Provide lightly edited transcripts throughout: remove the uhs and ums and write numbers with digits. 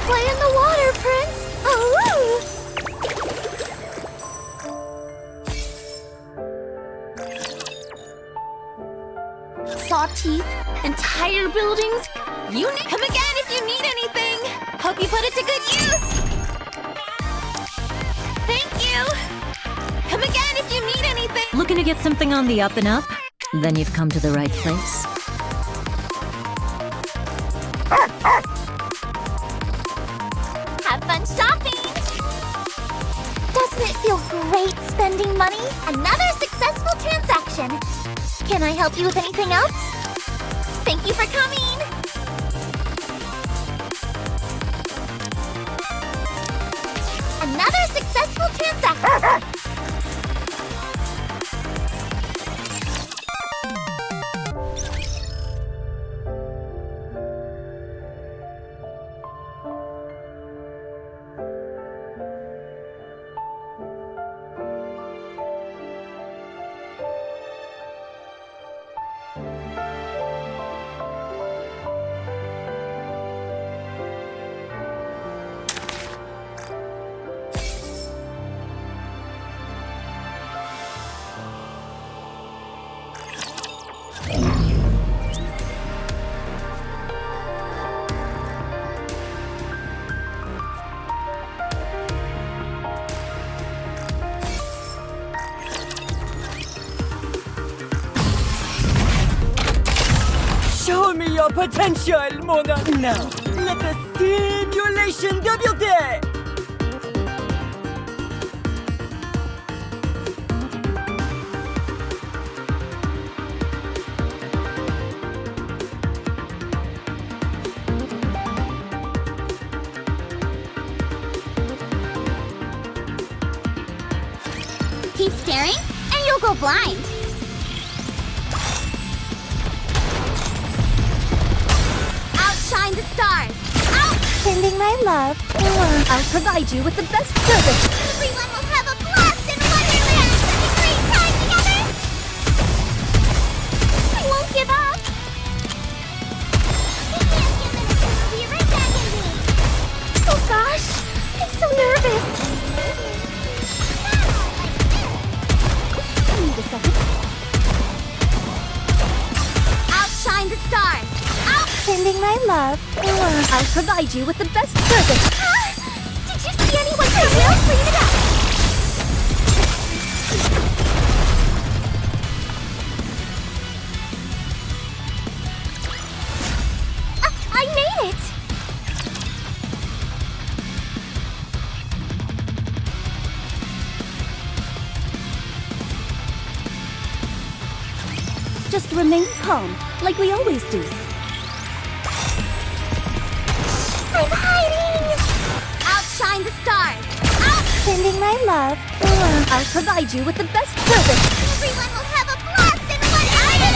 Play in the water, Prince! Oh! Saw teeth, entire buildings. You need him again if you need anything. Hope you put it to good use. Thank you. Come again if you need anything. Looking to get something on the up and up? Then you've come to the right place. Have fun shopping. Doesn't it feel great spending money? Another successful transaction. Can I help you with anything else? Thank you for coming. Another successful transaction. Show me your potential, Mona. Now, let the simulation debute! Keep staring, and you'll go blind. Outshine the stars. Out! Sending my love. I'll provide you with the best service. Everyone will have a blast in Wonderland. Such a great time together. I won't give up. Give me a few minutes and I'll be right back in here. Oh gosh, I'm so nervous. Need a second. Outshine the stars. Out! Sending my love. I'll provide you with the best service. Did you see anyone? I will clean it up. I made it. Just remain calm, like we always do. I'm hiding! Outshine the stars. Out! Sending my love. I'll provide you with the best service. Everyone will have a blast in Wonderland!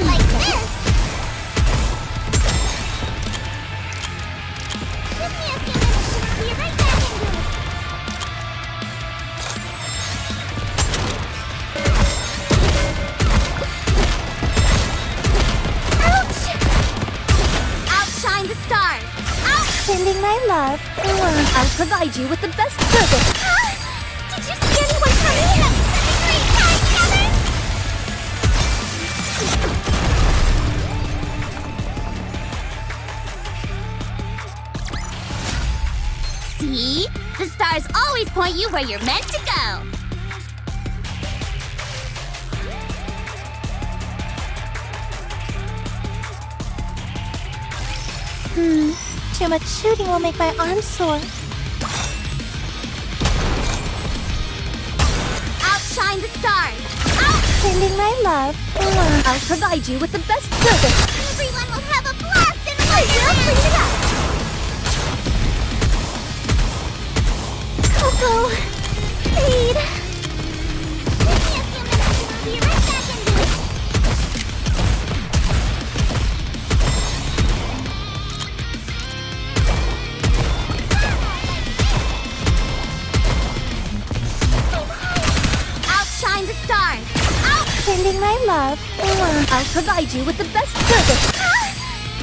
Like this! Give me a few minutes and I'll be right back in here. Ouch! Outshine the stars. Out! Sending my love. I'll provide you with the best service. Did you see anyone coming? Having such a great time together? See? The stars always point you where you're meant to go. Too much shooting will make my arms sore. Outshine the stars. Out! Sending my love. I'll provide you with the best service. Everyone will have a blast in Wonderland! Clean it up. Coco, Reed. Give me a few minutes and I'll be right back in here. Outshine the stars. Out! Sending my love. I'll provide you with the best service.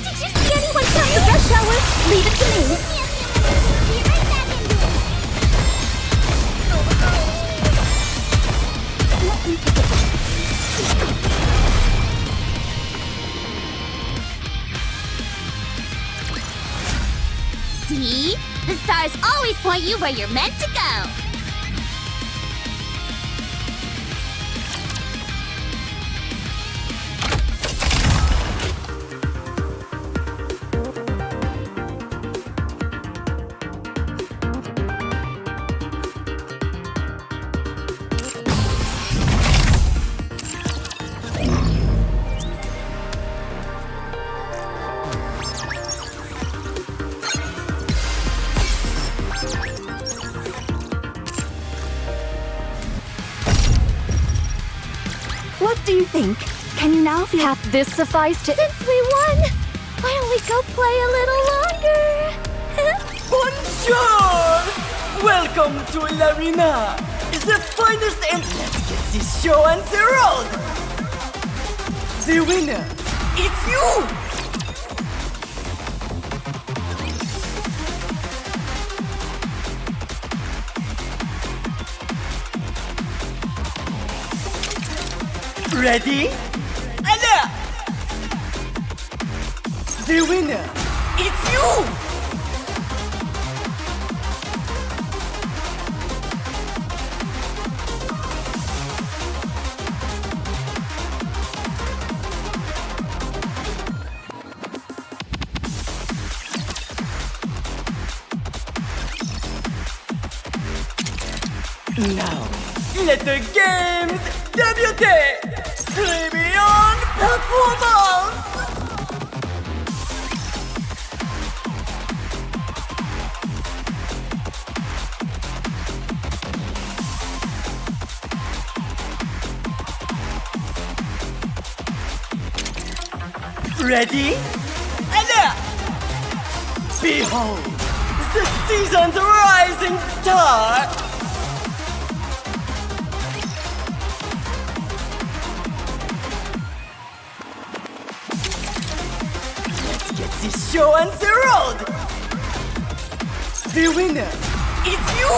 Did you see any anyone trying to rush shower, leave it to me. Be right back into it. Let me take it. See? The stars always point you where you're meant to go. What do you think? Can you now feel this suffice to— Since we won, why don't we go play a little longer? Bonjour! Welcome to l'Arena, the finest, and let's get this show on the road! The winner, it's you! Ready? Alert! The winner, it's you! Now, let the games debut! Beyond performance! Ready? Alert! Behold, the season's rising star! This show on the road! The winner, it's you!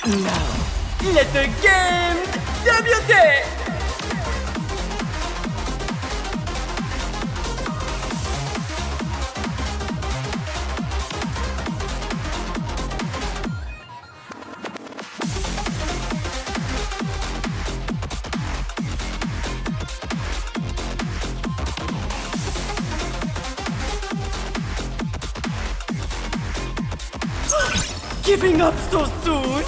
Now, let the games debut! Giving up so soon?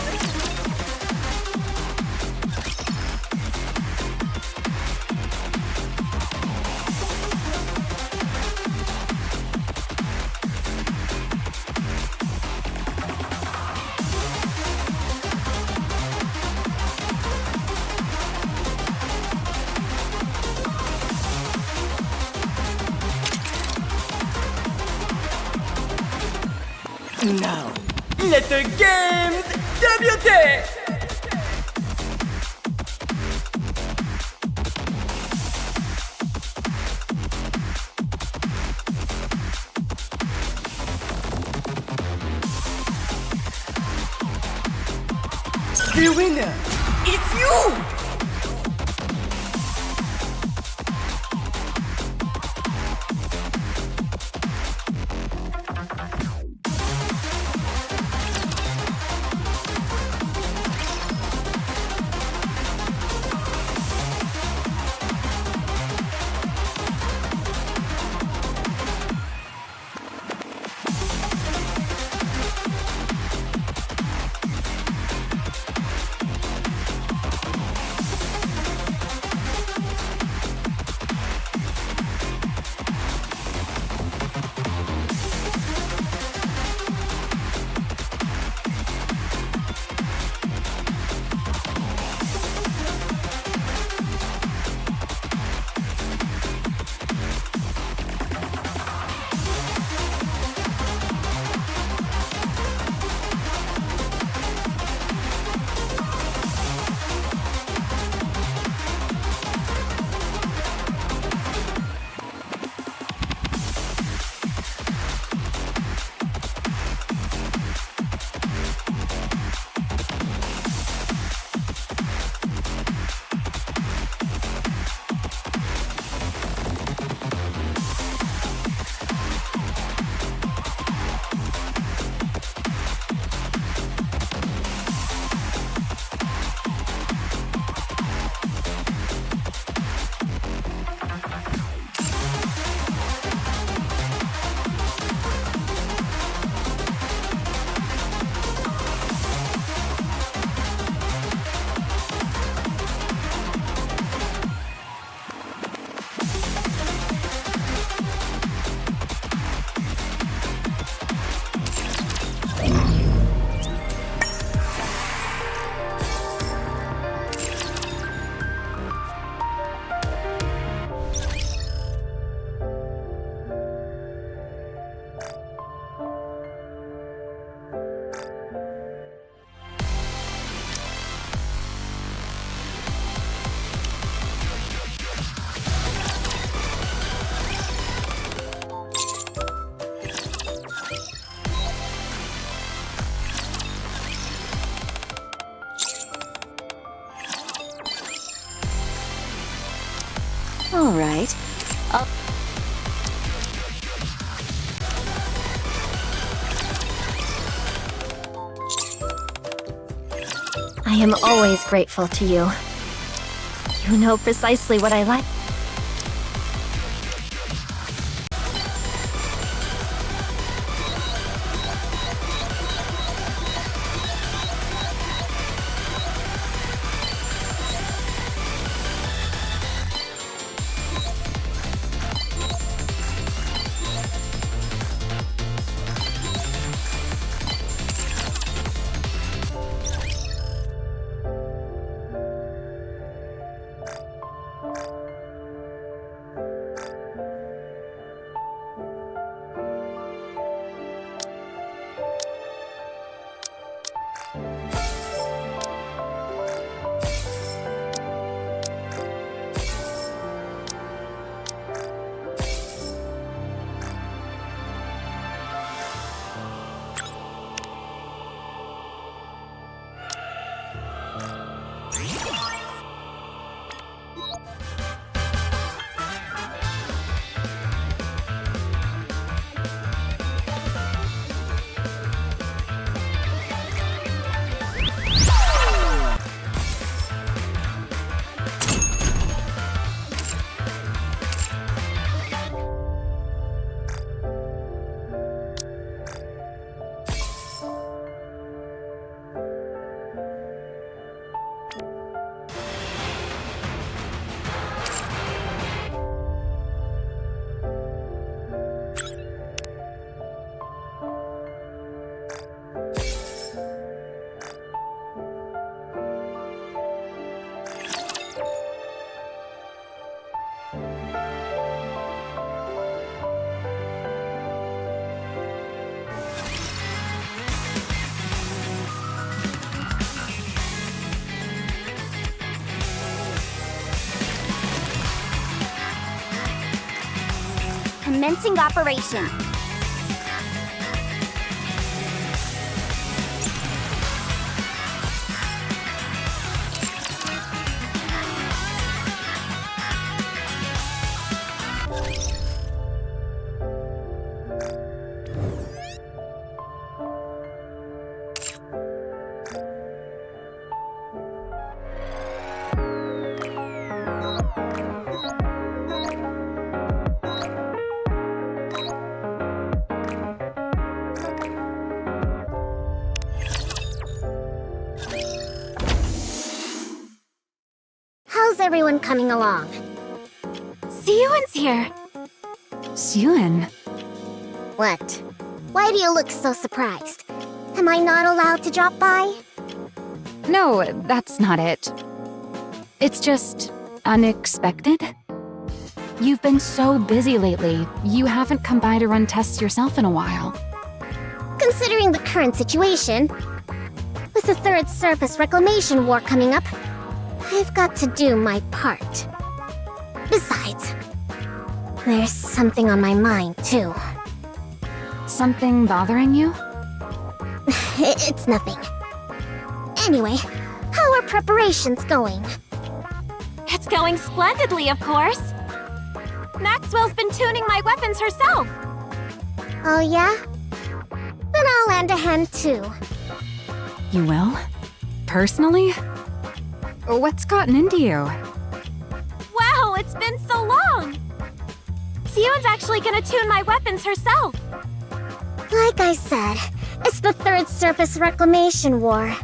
Now, let the games debut! The winner, it's you! All right. I am always grateful to you. You know precisely what I like. Commencing operation. How's everyone coming along? Siyuan's here. Siyuan? What? Why do you look so surprised? Am I not allowed to drop by? No, that's not it. It's just unexpected. You've been so busy lately, you haven't come by to run tests yourself in a while. Considering the current situation, with the Third Surface Reclamation War coming up, I've got to do my part. Besides, there's something on my mind, too. Something bothering you? It's nothing. Anyway, how are preparations going? It's going splendidly, of course. Maxwell's been tuning my weapons herself. Oh yeah? Then I'll lend a hand too. You will? Personally? What's gotten into you? Wow, it's been so long! Siyuan's actually gonna tune my weapons herself. Like I said, it's the Third Surface Reclamation War.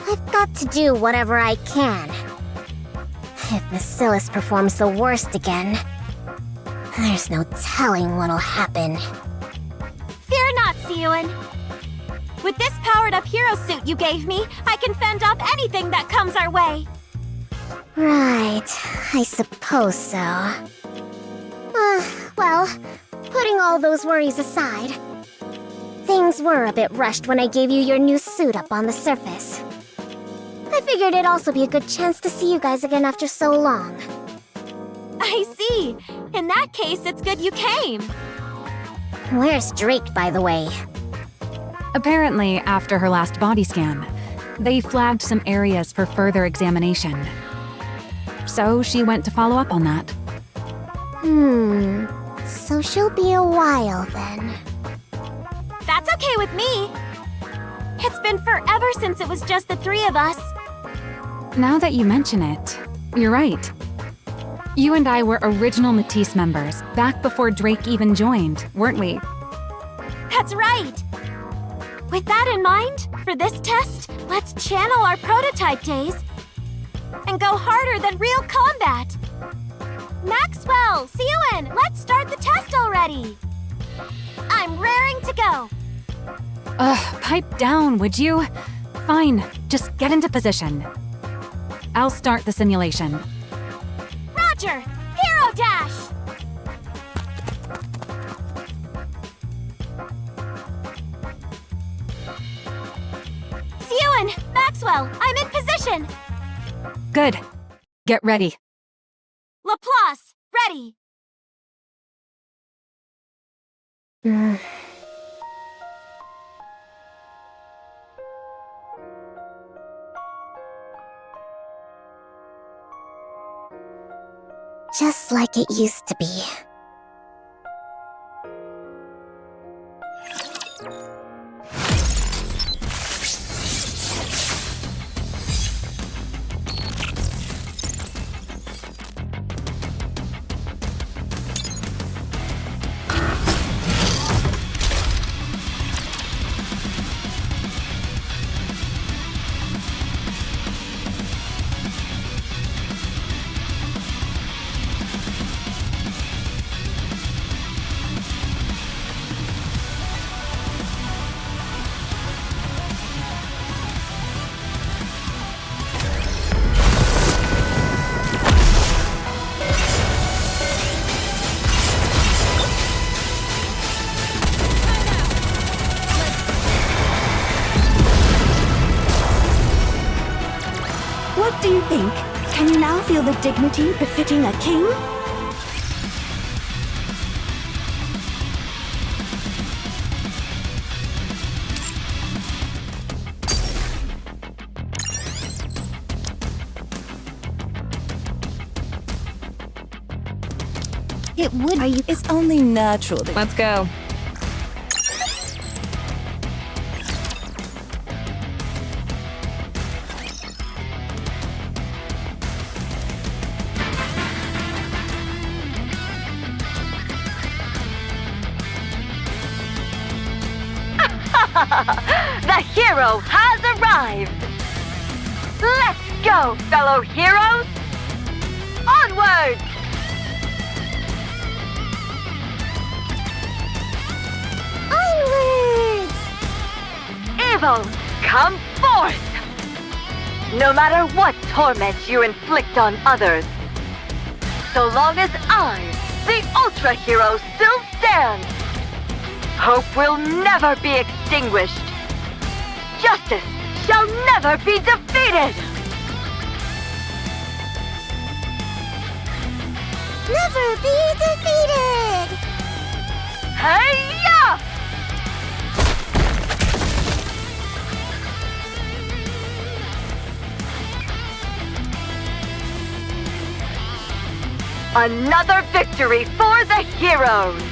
I've got to do whatever I can. If Mattise performs the worst again, there's no telling what'll happen. Fear not, Siyuan. With this powered-up hero suit you gave me, I can fend off anything that comes our way. Right, I suppose so. Well, putting all those worries aside, things were a bit rushed when I gave you your new suit up on the surface. I figured it'd also be a good chance to see you guys again after so long. I see. In that case, it's good you came. Where's Drake, by the way? Apparently, after her last body scan, they flagged some areas for further examination. So she went to follow up on that. So she'll be a while then. That's okay with me. It's been forever since it was just the three of us. Now that you mention it, you're right. You and I were original Mattise members, back before Drake even joined, weren't we? That's right. With that in mind, for this test, let's channel our prototype days and go harder than real combat. Maxwell, Siouan, let's start the test already. I'm raring to go. Ugh, pipe down, would you? Fine, just get into position. I'll start the simulation. Roger, Hero Dash! Siouan, Maxwell, I'm in position. Good. Get ready. Laplace, ready. Just like it used to be. What do you think? Can you now feel the dignity befitting a king? It would be. It's only natural that... Let's go. The hero has arrived! Let's go, fellow heroes! Onward! Onwards! Evil, come forth! No matter what torment you inflict on others, so long as I, the Ultra Hero, still stand, hope will never be extinguished. Justice shall never be defeated! Never be defeated! Hey-ya! Another victory for the heroes!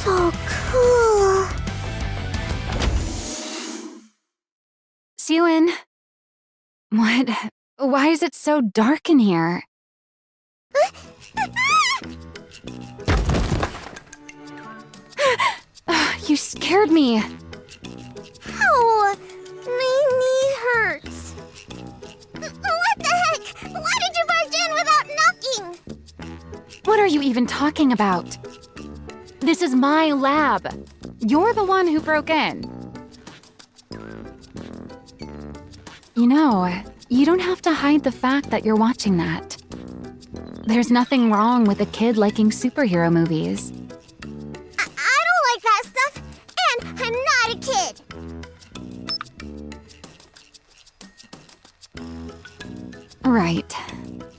So cool. Siouan. What? Why is it so dark in here? You scared me. Ow! My knee hurts. What the heck? Why did you barge in without knocking? What are you even talking about? This is my lab. You're the one who broke in. You know, you don't have to hide the fact that you're watching that. There's nothing wrong with a kid liking superhero movies. I don't like that stuff, and I'm not a kid. Right.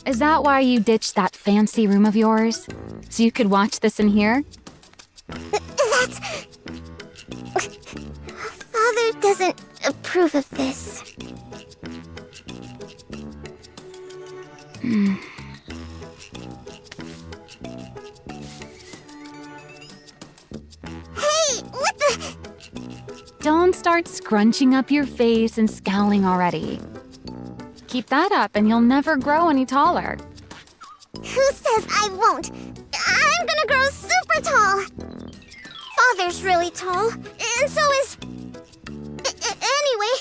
Is that why you ditched that fancy room of yours? So you could watch this in here? That's... Father doesn't approve of this. Hey, what the? Don't start scrunching up your face and scowling already. Keep that up and you'll never grow any taller. Who says I won't? I'm gonna grow super tall. Father's really tall, and so is... Anyway,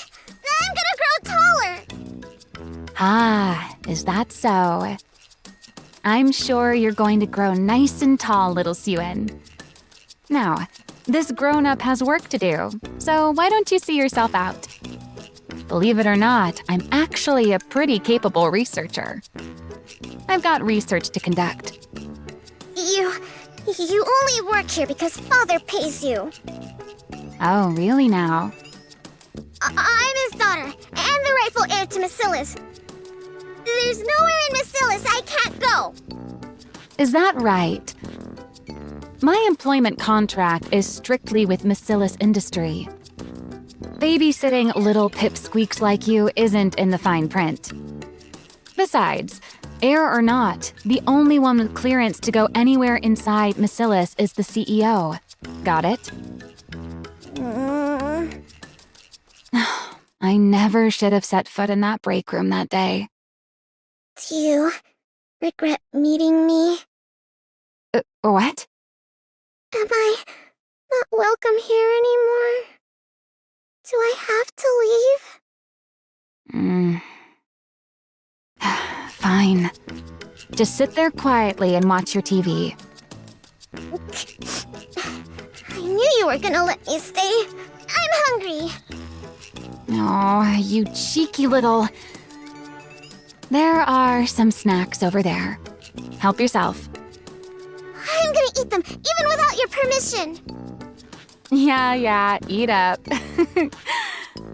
I'm gonna grow taller. Ah, is that so? I'm sure you're going to grow nice and tall, little Suen. Now, this grown-up has work to do, so why don't you see yourself out? Believe it or not, I'm actually a pretty capable researcher. I've got research to conduct. You only work here because Father pays you. Oh, really now? I'm his daughter, and the rightful heir to Mattise. There's nowhere in Mattise I can't go. Is that right? My employment contract is strictly with Mattise Industry. Babysitting little pipsqueaks like you isn't in the fine print. Besides, heir or not, the only one with clearance to go anywhere inside Mattise is the CEO. Got it? I never should have set foot in that break room that day. Do you regret meeting me? What? Am I not welcome here anymore? Do I have to leave? Fine. Just sit there quietly and watch your TV. I knew you were gonna let me stay. I'm hungry. Oh, you cheeky little... There are some snacks over there. Help yourself. I'm gonna eat them, even without your permission. Yeah, eat up.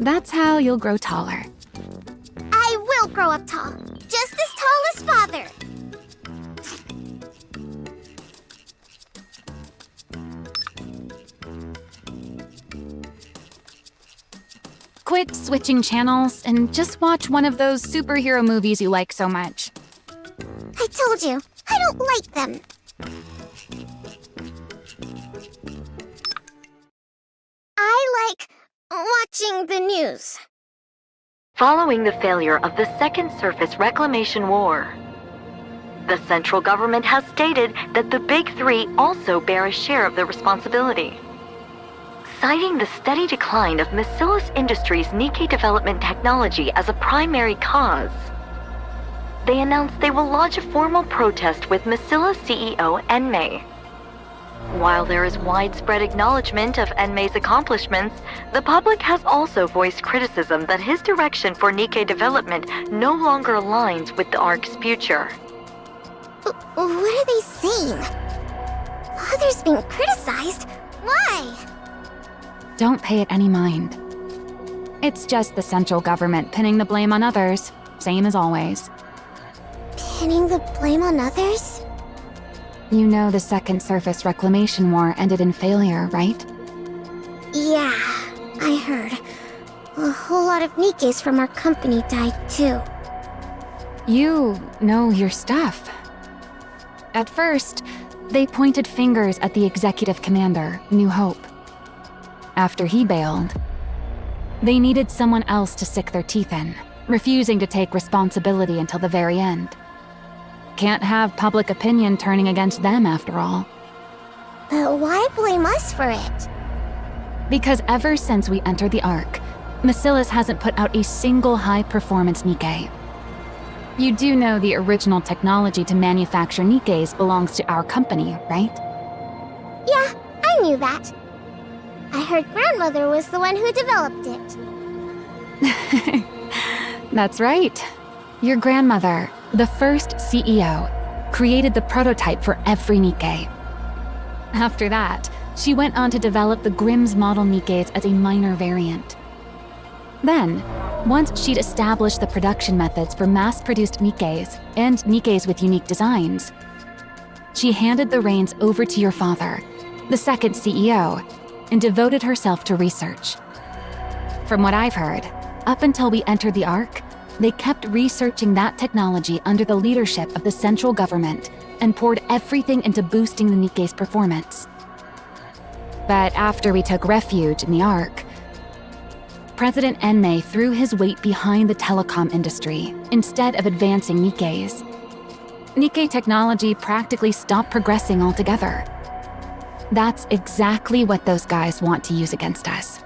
That's how you'll grow taller. I will grow up tall, just as tall as Father. Quit switching channels and just watch one of those superhero movies you like so much. I told you, I don't like them. I like watching the news. Following the failure of the Second Surface Reclamation War, the central government has stated that the Big Three also bear a share of the responsibility. Citing the steady decline of Mattise Industries' Nikke development technology as a primary cause, they announced they will lodge a formal protest with Mattise CEO Enmei. While there is widespread acknowledgement of Enmei's accomplishments, the public has also voiced criticism that his direction for Nikke development no longer aligns with the ARC's future. What are they saying? Father's being criticized? Why? Don't pay it any mind. It's just the central government pinning the blame on others, same as always. Pinning the blame on others? You know the Second Surface Reclamation War ended in failure, right? Yeah, I heard. A whole lot of Nikkes from our company died too. You know your stuff. At first, they pointed fingers at the executive commander, New Hope. After he bailed, they needed someone else to sink their teeth in, refusing to take responsibility until the very end. Can't have public opinion turning against them after all. But why blame us for it? Because ever since we entered the Ark, Mattise hasn't put out a single high-performance Nikke. You do know the original technology to manufacture Nikkes belongs to our company, right? Yeah, I knew that. I heard Grandmother was the one who developed it. That's right. Your grandmother, the first CEO, created the prototype for every Nikke. After that, she went on to develop the Grimm's model Nikkes as a minor variant. Then, once she'd established the production methods for mass-produced Nikkes and Nikkes with unique designs, she handed the reins over to your father, the second CEO, and devoted herself to research. From what I've heard, up until we entered the Ark, they kept researching that technology under the leadership of the central government and poured everything into boosting the Nikke's performance. But after we took refuge in the Ark, President Enmei threw his weight behind the telecom industry instead of advancing Nikke's. Nikke technology practically stopped progressing altogether. That's exactly what those guys want to use against us.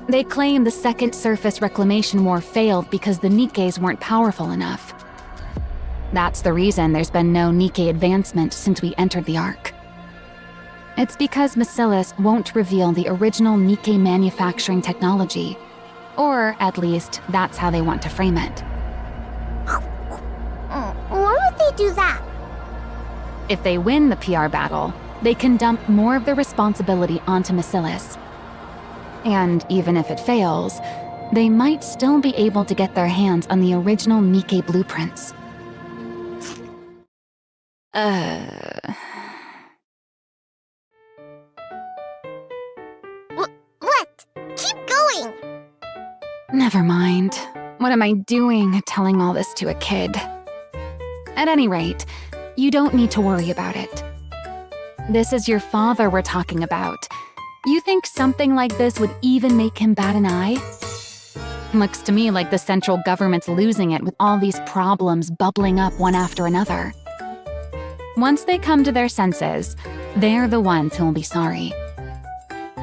They claim the Second Surface Reclamation War failed because the Nikkes weren't powerful enough. That's the reason there's been no Nikke advancement since we entered the Ark. It's because Mattise won't reveal the original Nikke manufacturing technology, or at least that's how they want to frame it. Why would they do that? If they win the PR battle, they can dump more of the responsibility onto Mattise. And even if it fails, they might still be able to get their hands on the original Nikke blueprints. What? Keep going! Never mind. What am I doing telling all this to a kid? At any rate, you don't need to worry about it. This is your father we're talking about. You think something like this would even make him bat an eye? Looks to me like the central government's losing it with all these problems bubbling up one after another. Once they come to their senses, they're the ones who will be sorry.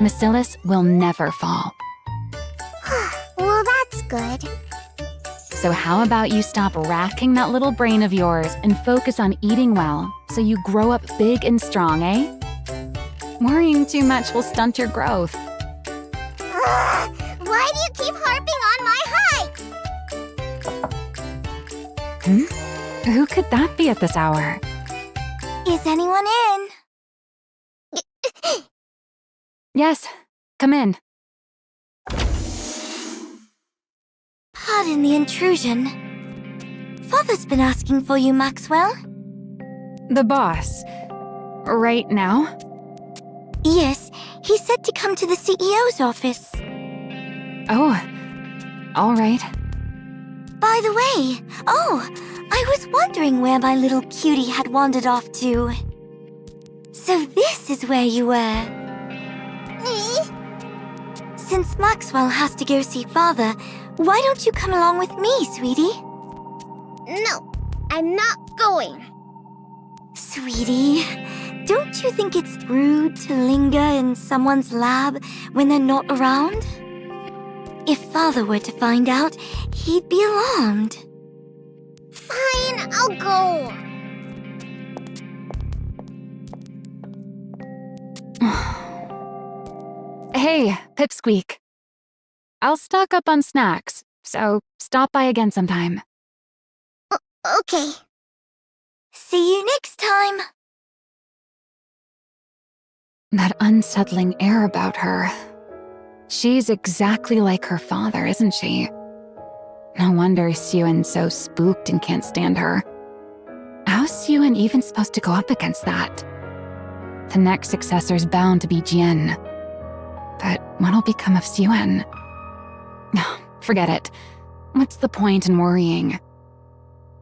Mattise will never fall. Well, that's good. So how about you stop racking that little brain of yours and focus on eating well so you grow up big and strong, eh? Worrying too much will stunt your growth. Why do you keep harping on my height? Who could that be at this hour? Is anyone in? Yes, come in. Pardon the intrusion. Father's been asking for you, Maxwell. The boss. Right now? Yes, he said to come to the CEO's office. Oh, all right. By the way, I was wondering where my little cutie had wandered off to. So this is where you were. Since Maxwell has to go see Father, why don't you come along with me, sweetie? No, I'm not going. Sweetie, don't you think it's rude to linger in someone's lab when they're not around? If Father were to find out, he'd be alarmed. Fine, I'll go. Hey, Pipsqueak. I'll stock up on snacks, so stop by again sometime. Okay. See you next time. That unsettling air about her. She's exactly like her father, isn't she? No wonder Suyun's so spooked and can't stand her. How's Suyun even supposed to go up against that? The next successor's bound to be Jian. But what'll become of Suyun? Forget it. What's the point in worrying?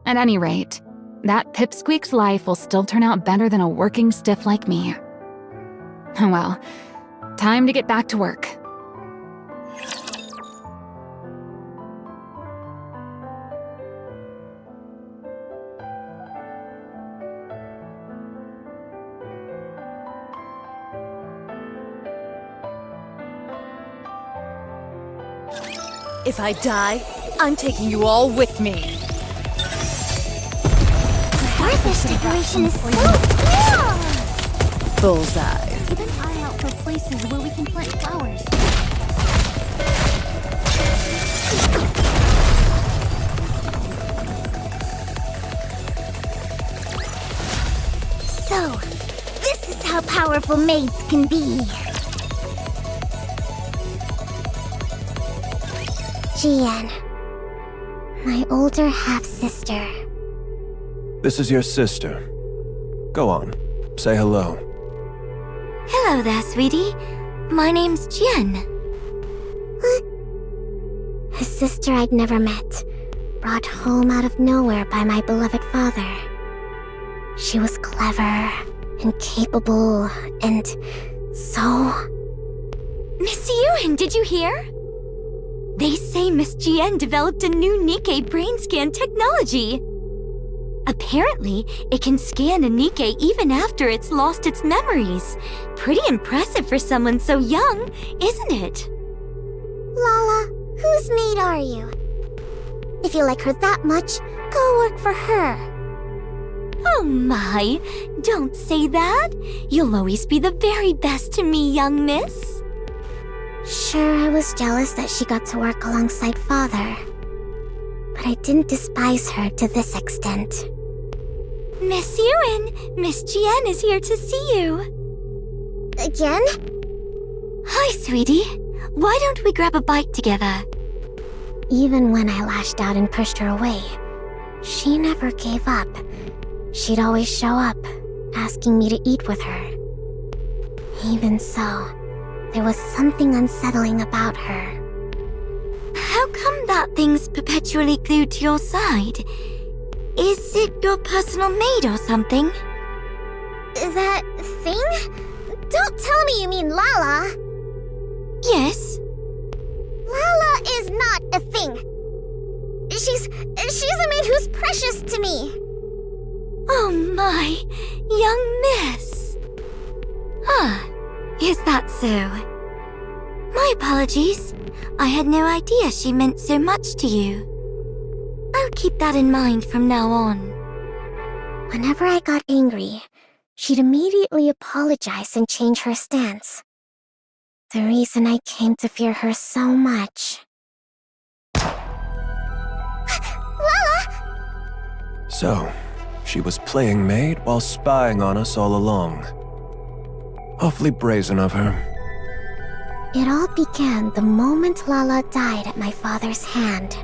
At any rate, that Pipsqueak's life will still turn out better than a working stiff like me. Well, time to get back to work. If I die, I'm taking you all with me. Starfish decoration is so cool! Bullseye. Keep an eye out for places where we can plant flowers. So, this is how powerful maids can be. Jian, my older half-sister. This is your sister. Go on, say hello. Hello there, sweetie. My name's Jian. A sister I'd never met. brought home out of nowhere by my beloved father. She was clever and capable and so... Miss Yuen, did you hear? They say Miss Jien developed a new Nikke brain scan technology. Apparently, it can scan a Nikke even after it's lost its memories. Pretty impressive for someone so young, isn't it? Lala, whose maid are you? If you like her that much, go work for her. Oh my, don't say that. You'll always be the very best to me, young miss. Sure, I was jealous that she got to work alongside father. But I didn't despise her to this extent. Miss Yuen, Miss Jien is here to see you. Again? Hi, sweetie. Why don't we grab a bite together? Even when I lashed out and pushed her away, she never gave up. She'd always show up, asking me to eat with her. Even so, there was something unsettling about her. How come that thing's perpetually glued to your side? Is it your personal maid or something? That thing? Don't tell me you mean Lala. Yes. Lala is not a thing. She's a maid who's precious to me. Oh my, young miss. Ah, is that so? My apologies. I had no idea she meant so much to you. I'll keep that in mind from now on. Whenever I got angry, she'd immediately apologize and change her stance. The reason I came to fear her so much. Lala! So, she was playing maid while spying on us all along. Awfully brazen of her. It all began the moment Lala died at my father's hand.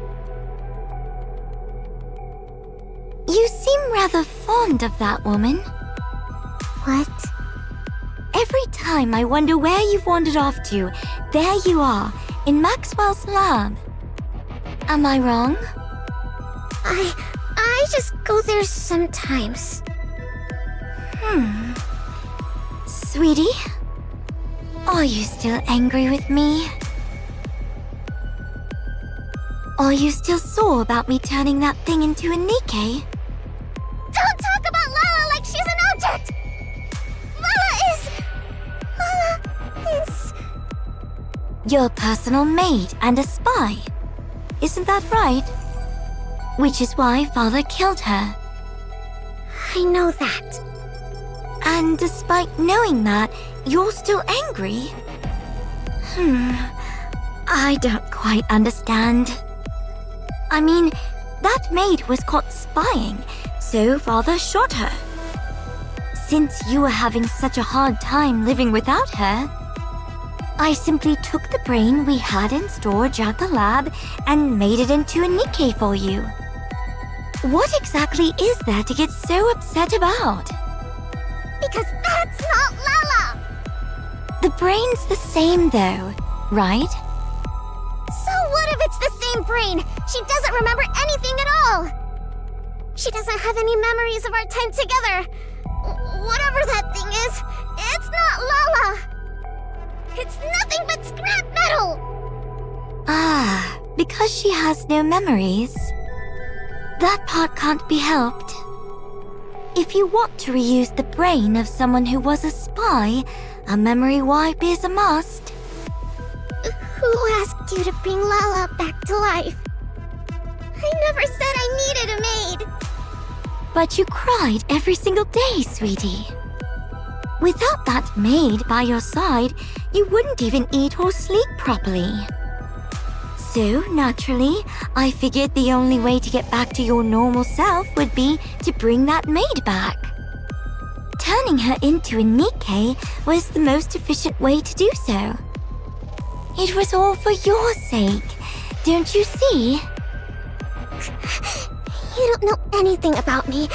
You seem rather fond of that woman. What? Every time I wonder where you've wandered off to, there you are, in Maxwell's lab. Am I wrong? I just go there sometimes. Sweetie? Are you still angry with me? Are you still sore about me turning that thing into a Nikke? Don't talk about Lala like she's an object! Lala is... Your personal maid and a spy. Isn't that right? Which is why Father killed her. I know that. And despite knowing that, you're still angry? I don't quite understand. I mean, that maid was caught spying, so Father shot her. Since you were having such a hard time living without her, I simply took the brain we had in storage at the lab and made it into a Nikke for you. What exactly is there to get so upset about? Because that's not Lala! The brain's the same though, right? So what if it's the same brain? She doesn't remember anything at all! She doesn't have any memories of our time together. Whatever that thing is, it's not Lala! It's nothing but scrap metal! Ah, because she has no memories. That part can't be helped. If you want to reuse the brain of someone who was a spy, a memory wipe is a must. Who asked you to bring Lala back to life? I never said I needed a maid. But you cried every single day, sweetie. Without that maid by your side, you wouldn't even eat or sleep properly. So, naturally, I figured the only way to get back to your normal self would be to bring that maid back. Turning her into a Nikke was the most efficient way to do so. It was all for your sake, don't you see? You don't know anything about me,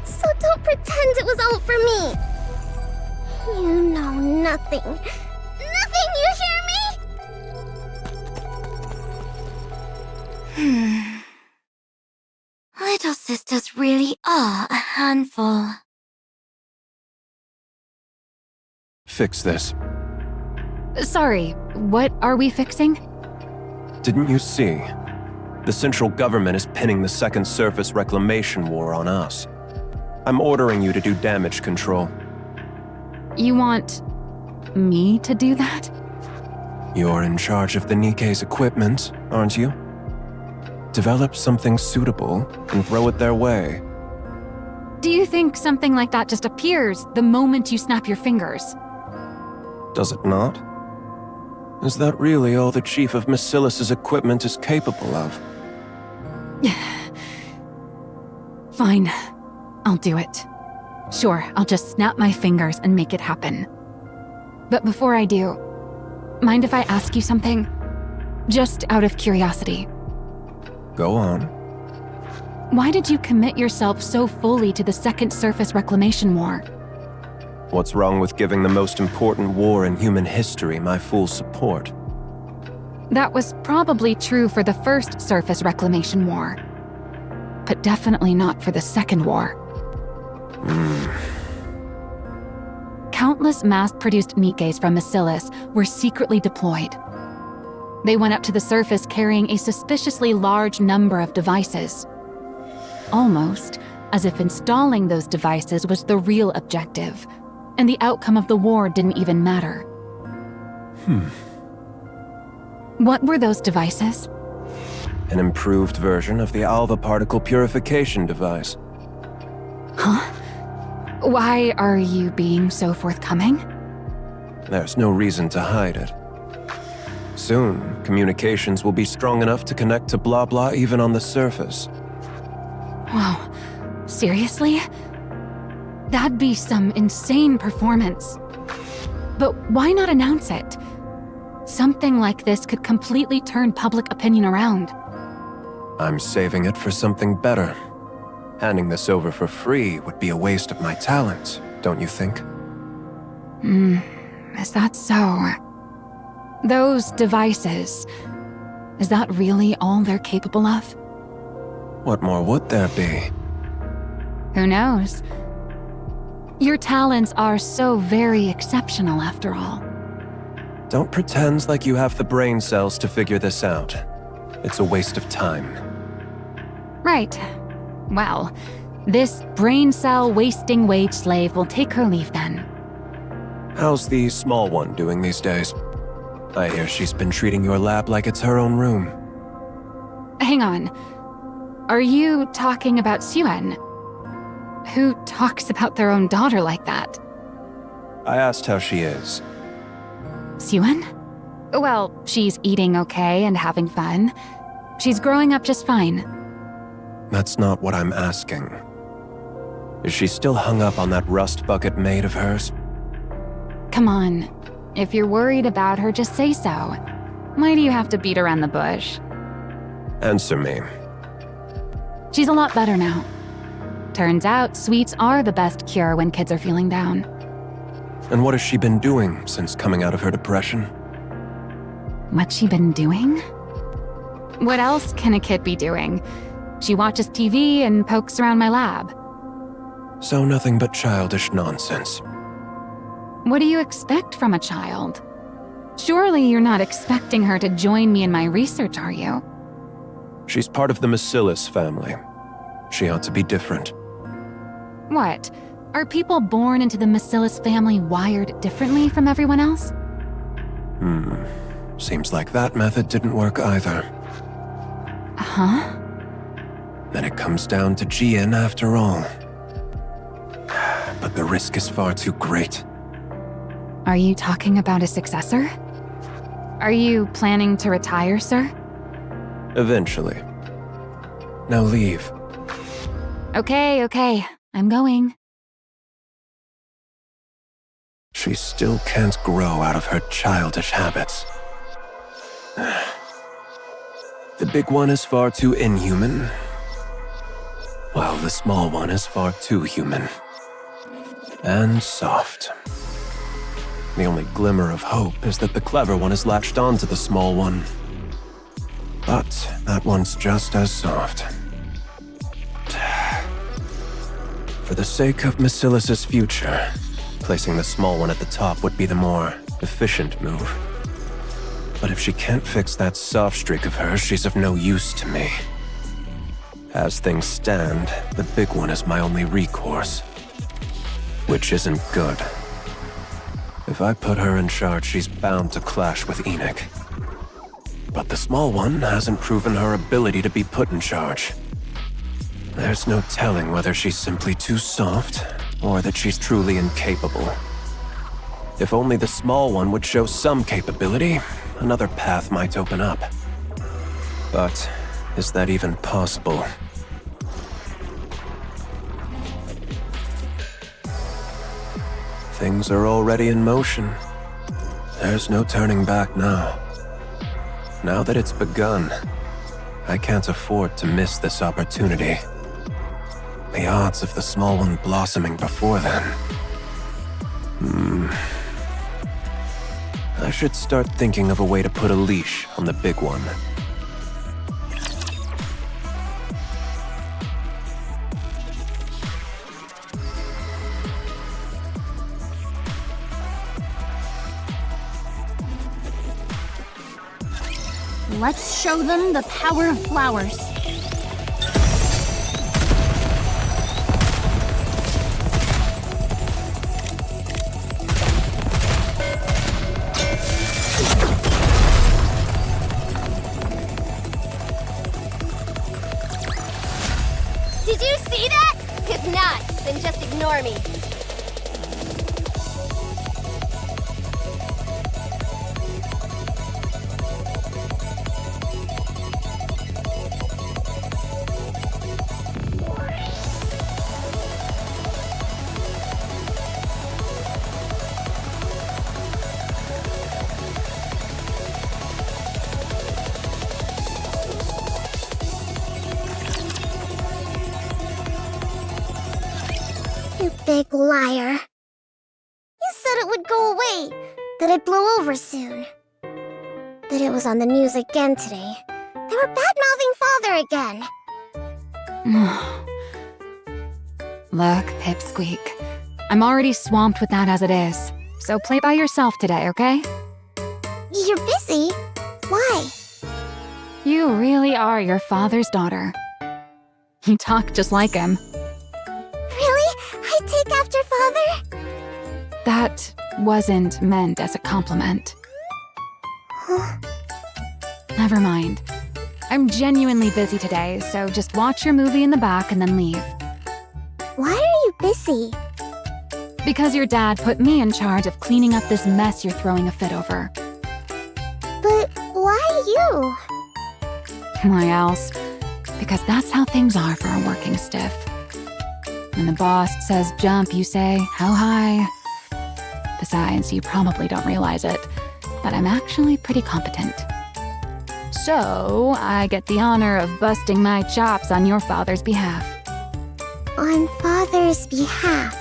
so don't pretend it was all for me. You know nothing. Nothing, you hear me? sisters really are a handful. Fix this. Sorry, what are we fixing? Didn't you see? The central government is pinning the Second Surface Reclamation War on us. I'm ordering you to do damage control. You want me to do that? You're in charge of the Nikke's equipment, aren't you? Develop something suitable and throw it their way. Do you think something like that just appears the moment you snap your fingers? Does it not? Is that really all the Chief of Mattise' equipment is capable of? Fine, I'll do it. Sure, I'll just snap my fingers and make it happen. But before I do, mind if I ask you something? Just out of curiosity. Go on. Why did you commit yourself so fully to the Second Surface Reclamation War? What's wrong with giving the most important war in human history my full support? That was probably true for the First Surface Reclamation War. But definitely not for the Second War. Countless mass-produced Nikkes from Mattise were secretly deployed. They went up to the surface carrying a suspiciously large number of devices. Almost as if installing those devices was the real objective, and the outcome of the war didn't even matter. What were those devices? An improved version of the alpha particle purification device. Huh? Why are you being so forthcoming? There's no reason to hide it. Soon, communications will be strong enough to connect to blah blah even on the surface. Wow, seriously? That'd be some insane performance. But why not announce it? Something like this could completely turn public opinion around. I'm saving it for something better. Handing this over for free would be a waste of my talent, don't you think? Is that so? Those devices, is that really all they're capable of? What more would there be? Who knows? Your talents are so very exceptional after all. Don't pretend like you have the brain cells to figure this out. It's a waste of time. Right. Well, this brain cell wasting wage slave will take her leave then. How's the small one doing these days? I hear she's been treating your lab like it's her own room. Hang on. Are you talking about Suen? Who talks about their own daughter like that? I asked how she is. Suen? Well, she's eating okay and having fun. She's growing up just fine. That's not what I'm asking. Is she still hung up on that rust bucket maid of hers? Come on. If you're worried about her, just say so. Why do you have to beat around the bush? Answer me. She's a lot better now. Turns out sweets are the best cure when kids are feeling down. And what has she been doing since coming out of her depression? What's she been doing? What else can a kid be doing? She watches TV and pokes around my lab. So nothing but childish nonsense. What do you expect from a child? Surely you're not expecting her to join me in my research, are you? She's part of the Mattise family. She ought to be different. What? Are people born into the Mattise family wired differently from everyone else? Seems like that method didn't work either. Huh? Then it comes down to Jian after all. But the risk is far too great. Are you talking about a successor? Are you planning to retire, sir? Eventually. Now leave. Okay. I'm going. She still can't grow out of her childish habits. The big one is far too inhuman, while the small one is far too human. And soft. The only glimmer of hope is that the clever one is latched onto the small one. But that one's just as soft. For the sake of Matthias's future, placing the small one at the top would be the more efficient move. But if she can't fix that soft streak of hers, she's of no use to me. As things stand, the big one is my only recourse. Which isn't good. If I put her in charge, she's bound to clash with Enoch. But the small one hasn't proven her ability to be put in charge. There's no telling whether she's simply too soft, or that she's truly incapable. If only the small one would show some capability, another path might open up. But is that even possible? Things are already in motion. There's no turning back now. Now that it's begun, I can't afford to miss this opportunity. The odds of the small one blossoming before then. I should start thinking of a way to put a leash on the big one. Let's show them the power of flowers. Did you see that? If not, then just ignore me. You big liar. You said it would go away, that it blew over soon. But it was on the news again today. They were bad-mouthing Father again. Look, Pipsqueak. I'm already swamped with that as it is. So play by yourself today, okay? You're busy. Why? You really are your father's daughter. You talk just like him. Really? I take after Father? That wasn't meant as a compliment. Huh? Never mind. I'm genuinely busy today, so just watch your movie in the back and then leave. Why are you busy? Because your dad put me in charge of cleaning up this mess you're throwing a fit over. But why you? Why else? Because that's how things are for a working stiff. When the boss says jump, you say, how high? Besides, you probably don't realize it, but I'm actually pretty competent. So, I get the honor of busting my chops on your father's behalf. On Father's behalf.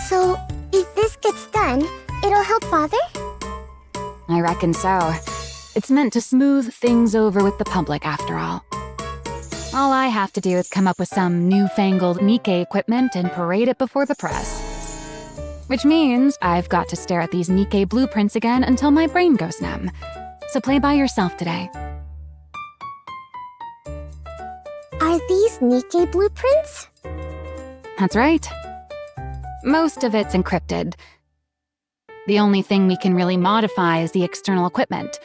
So, if this gets done, it'll help Father? I reckon so. It's meant to smooth things over with the public, after all. All I have to do is come up with some newfangled Nikke equipment and parade it before the press. Which means I've got to stare at these Nikke blueprints again until my brain goes numb. So play by yourself today. Are these Nikke blueprints? That's right. Most of it's encrypted. The only thing we can really modify is the external equipment,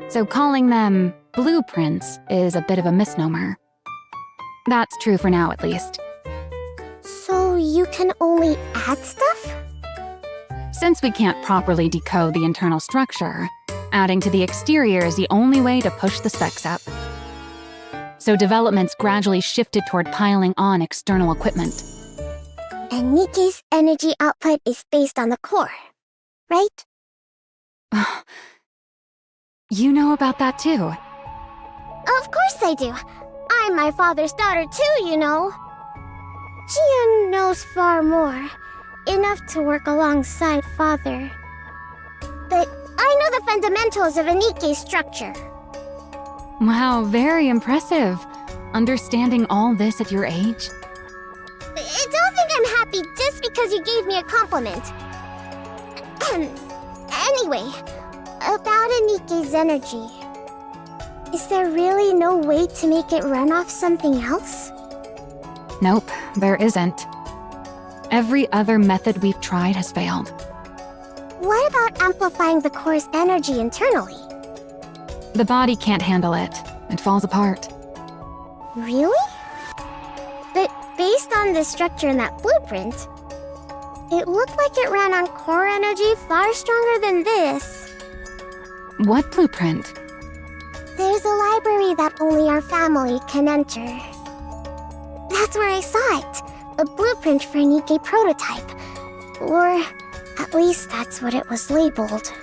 so calling them blueprints is a bit of a misnomer. That's true for now, at least. So you can only add stuff? Since we can't properly decode the internal structure, adding to the exterior is the only way to push the specs up. So development's gradually shifted toward piling on external equipment. And Nikke's energy output is based on the core, right? You know about that too. Of course I do. I'm my father's daughter too, you know. Jian knows far more. Enough to work alongside Father. But I know the fundamentals of a Nikke structure. Wow, very impressive. Understanding all this at your age? It all because you gave me a compliment. Anyway, about Nikke's energy. Is there really no way to make it run off something else? Nope, there isn't. Every other method we've tried has failed. What about amplifying the core's energy internally? The body can't handle it. It falls apart. Really? But based on the structure in that blueprint, it looked like it ran on core energy far stronger than this. What blueprint? There's a library that only our family can enter. That's where I saw it. A blueprint for a Nikke prototype. Or at least that's what it was labeled.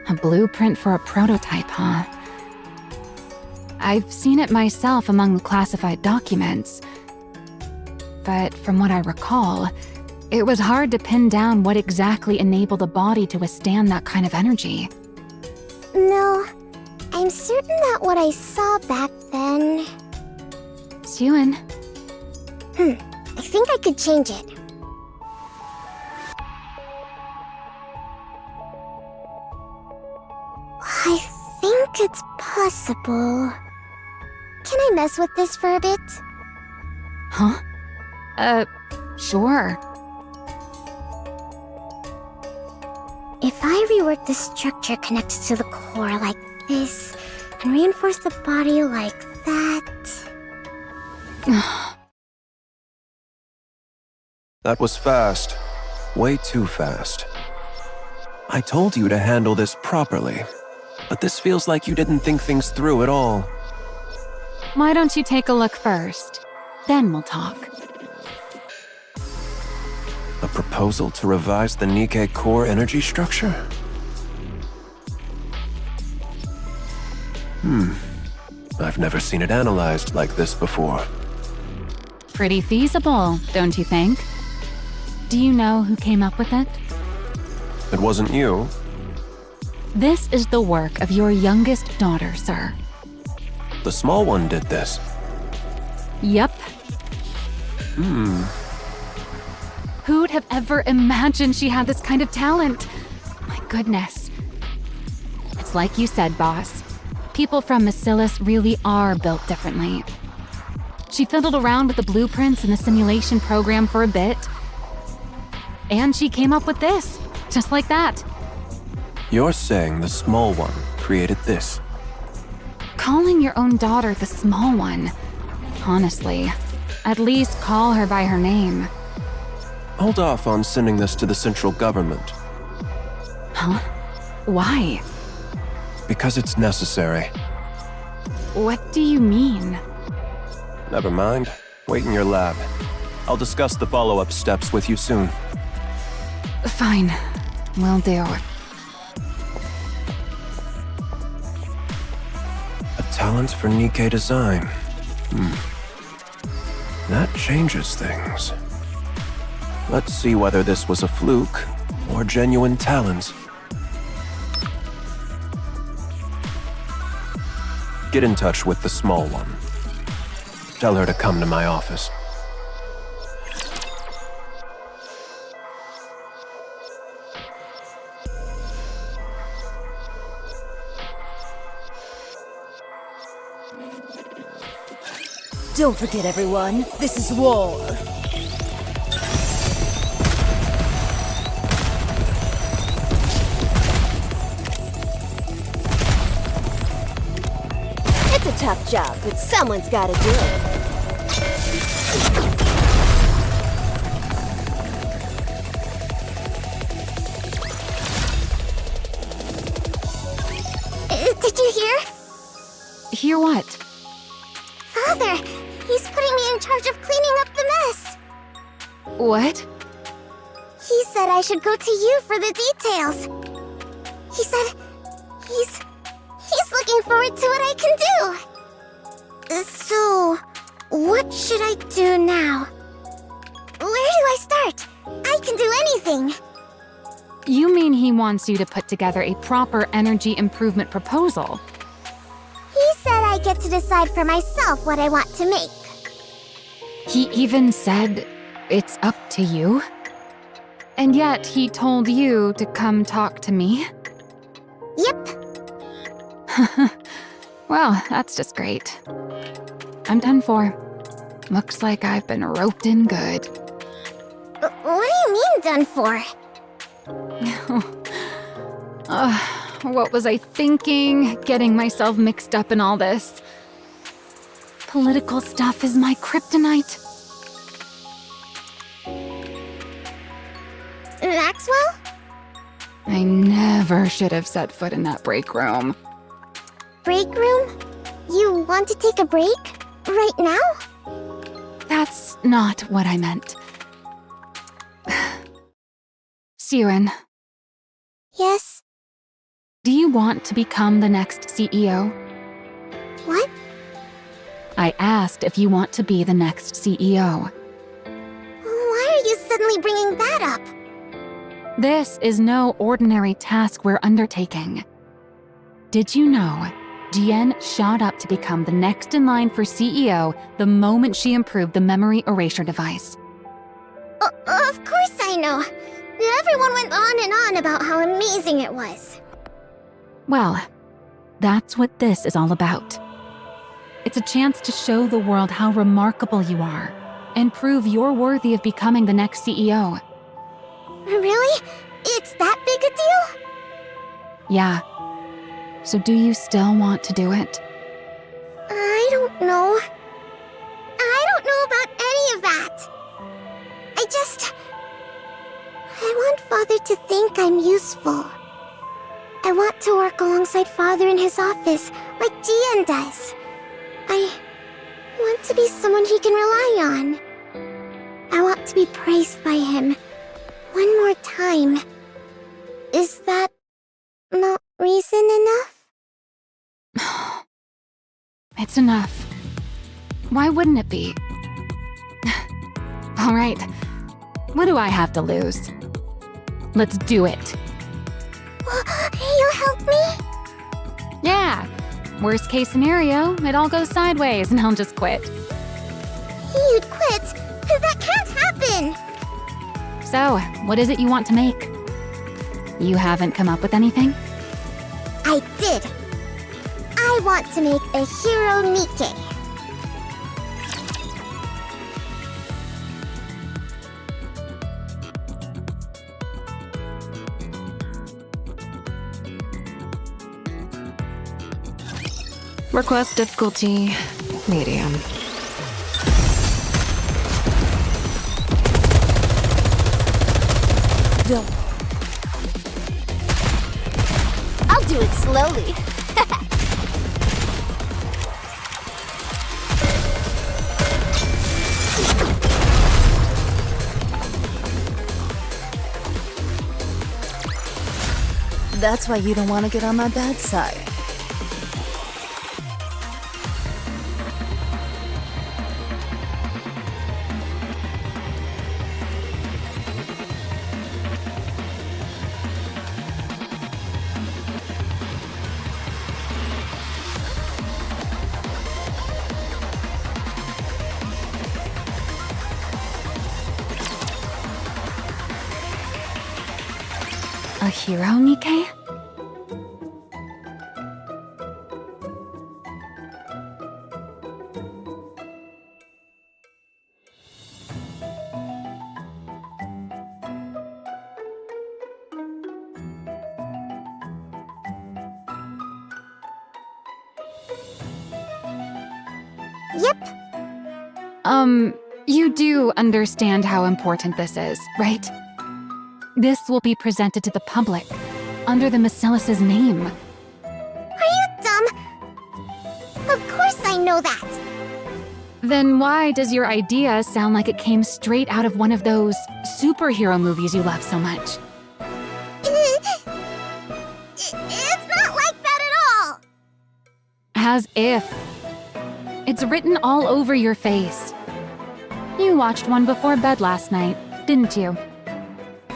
A blueprint for a prototype, huh? I've seen it myself among the classified documents. But from what I recall, it was hard to pin down what exactly enabled a body to withstand that kind of energy. No, I'm certain that what I saw back then... Suen. I think I could change it. I think it's possible. Can I mess with this for a bit? Huh? Sure. If I rework the structure connected to the core like this, and reinforce the body like that... That was fast. Way too fast. I told you to handle this properly, but this feels like you didn't think things through at all. Why don't you take a look first? Then we'll talk. A proposal to revise the Nikke core energy structure? I've never seen it analyzed like this before. Pretty feasible, don't you think? Do you know who came up with it? It wasn't you. This is the work of your youngest daughter, sir. The small one did this. Yep. Who'd have ever imagined she had this kind of talent? My goodness. It's like you said, boss. People from Mattise really are built differently. She fiddled around with the blueprints and the simulation program for a bit. And she came up with this, just like that. You're saying the small one created this? Calling your own daughter the small one. Honestly, at least call her by her name. Hold off on sending this to the central government. Huh? Why? Because it's necessary. What do you mean? Never mind. Wait in your lab. I'll discuss the follow-up steps with you soon. Fine. Will do. A talent for Nikke design. That changes things. Let's see whether this was a fluke or genuine talent. Get in touch with the small one. Tell her to come to my office. Don't forget, everyone, this is war. It's a tough job, but someone's gotta do it. Did you hear? Hear what? Father, he's putting me in charge of cleaning up the mess. What? He said I should go to you for the details. He said he's looking forward to what I can do. So, what should I do now? Where do I start? I can do anything. You mean he wants you to put together a proper energy improvement proposal? He said I get to decide for myself what I want to make. He even said it's up to you. And yet he told you to come talk to me. Yep. Well, that's just great. I'm done for. Looks like I've been roped in good. What do you mean done for? What was I thinking? Getting myself mixed up in all this. Political stuff is my kryptonite. Maxwell? I never should have set foot in that break room. Break room? You want to take a break? Right now? That's not what I meant. Siren, Yes? do you want to become the next CEO? What? I asked if you want to be the next CEO. Why are you suddenly bringing that up? This is no ordinary task we're undertaking. Did you know Jian shot up to become the next in line for CEO the moment she improved the memory erasure device? Of course I know. Everyone went on and on about how amazing it was. Well, that's what this is all about. It's a chance to show the world how remarkable you are and prove you're worthy of becoming the next CEO. Really? It's that big a deal? Yeah. So do you still want to do it? I don't know. I don't know about any of that. I want Father to think I'm useful. I want to work alongside Father in his office, like Jian does. I want to be someone he can rely on. I want to be praised by him. One more time. Is that not reason enough? It's enough. Why wouldn't it be? All right. What do I have to lose? Let's do it. You'll help me? Yeah. Worst case scenario, it all goes sideways and I'll just quit. You'd quit? That can't happen! So, what is it you want to make? You haven't come up with anything? I did. I want to make a hero Nikke. Request difficulty, medium. I'll do it slowly. That's why you don't want to get on my bad side. A hero, Nikke? Yep. You do understand how important this is, right? This will be presented to the public, under the Mattise name. Are you dumb? Of course I know that. Then why does your idea sound like it came straight out of one of those superhero movies you love so much? It's not like that at all. As if. It's written all over your face. You watched one before bed last night, didn't you?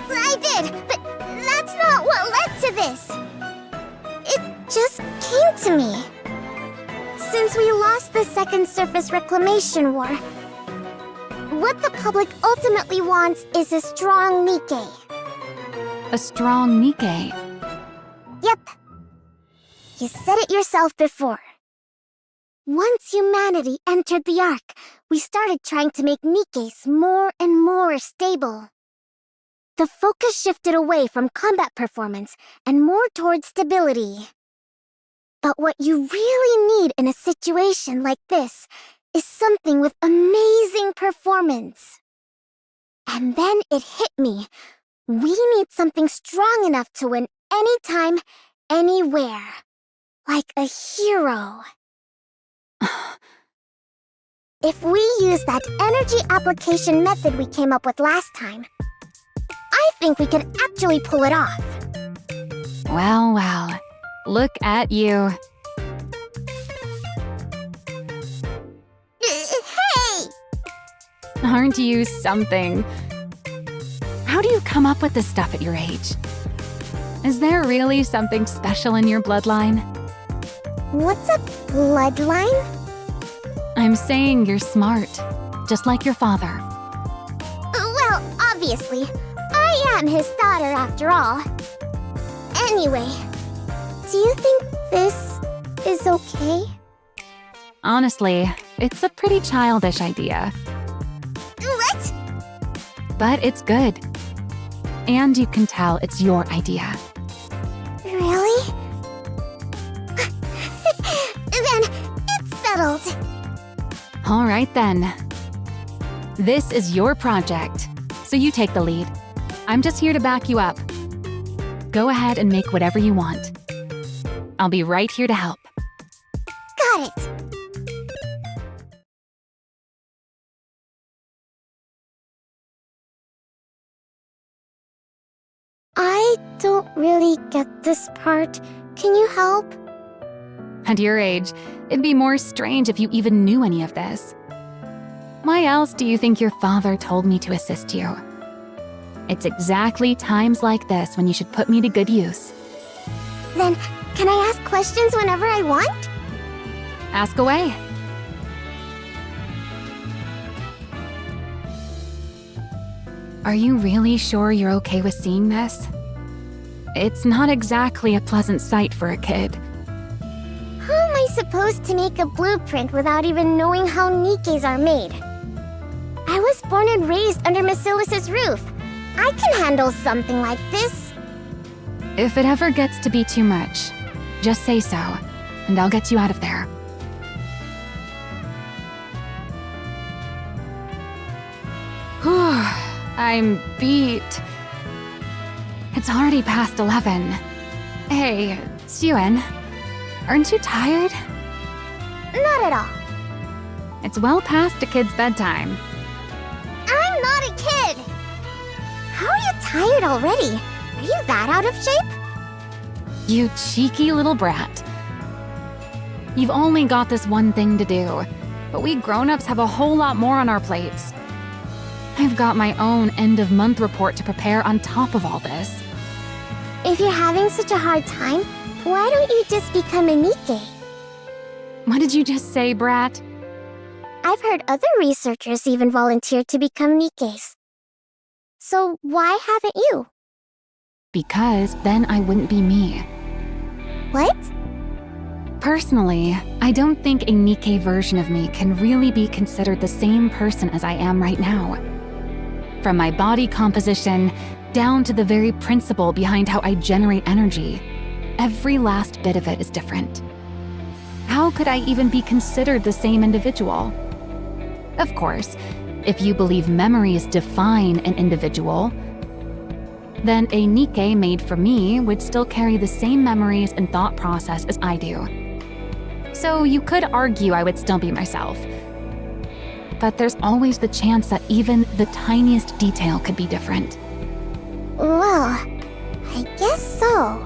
I did, but that's not what led to this. It just came to me. Since we lost the Second Surface Reclamation War, What the public ultimately wants is a strong Nikke. A strong Nikke. Yep. You said it yourself before. Once humanity entered the Ark, we started trying to make Nikkes more and more stable. The focus shifted away from combat performance and more towards stability. But what you really need in a situation like this is something with amazing performance. And then it hit me. We need something strong enough to win anytime, anywhere. Like a hero. If we use that energy application method we came up with last time, I think we could actually pull it off. Well, well. Look at you. Hey! Aren't you something? How do you come up with this stuff at your age? Is there really something special in your bloodline? What's a bloodline? I'm saying you're smart, just like your father. Well, obviously, I am his daughter after all. Anyway, do you think this is okay? Honestly, it's a pretty childish idea. What? But it's good. And you can tell it's your idea. Really? Then it's settled. All right then. This is your project, so you take the lead. I'm just here to back you up. Go ahead and make whatever you want. I'll be right here to help. Got it. I don't really get this part. Can you help? At your age, it'd be more strange if you even knew any of this. Why else do you think your father told me to assist you? It's exactly times like this when you should put me to good use. Then, can I ask questions whenever I want? Ask away. Are you really sure you're okay with seeing this? It's not exactly a pleasant sight for a kid. How am I supposed to make a blueprint without even knowing how Nikkes are made? I was born and raised under Mattise' roof. I can handle something like this. If it ever gets to be too much, just say so, and I'll get you out of there. Whew, I'm beat. It's already past 11. Hey, Suen, aren't you tired? Not at all. It's well past a kid's bedtime. I'm not a kid! How are you tired already? Are you that out of shape? You cheeky little brat. You've only got this one thing to do, but we grown-ups have a whole lot more on our plates. I've got my own end-of-month report to prepare on top of all this. If you're having such a hard time, why don't you just become a Nikke? What did you just say, brat? I've heard other researchers even volunteer to become Nikkes. So why haven't you? Because then I wouldn't be me. What? Personally, I don't think a Nikke version of me can really be considered the same person as I am right now. From my body composition, down to the very principle behind how I generate energy, every last bit of it is different. How could I even be considered the same individual? Of course, if you believe memories define an individual, then a Nikke made for me would still carry the same memories and thought process as I do. So you could argue I would still be myself. But there's always the chance that even the tiniest detail could be different. Well, I guess so.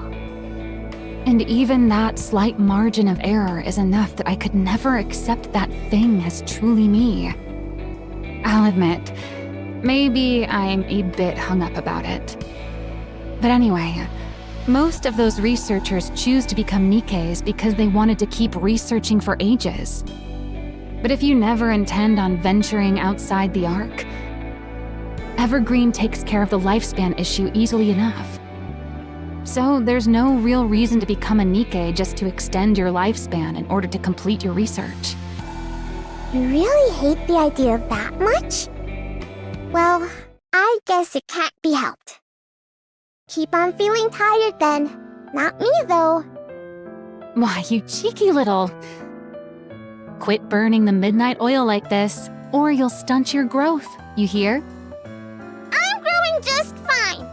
And even that slight margin of error is enough that I could never accept that thing as truly me. I'll admit, maybe I'm a bit hung up about it. But anyway, most of those researchers choose to become Nikkes because they wanted to keep researching for ages. But if you never intend on venturing outside the arc, Evergreen takes care of the lifespan issue easily enough. So there's no real reason to become a Nikke just to extend your lifespan in order to complete your research. You really hate the idea that much? Well, I guess it can't be helped. Keep on feeling tired then. Not me, though. Why, you cheeky little... Quit burning the midnight oil like this, or you'll stunt your growth, you hear? I'm growing just fine.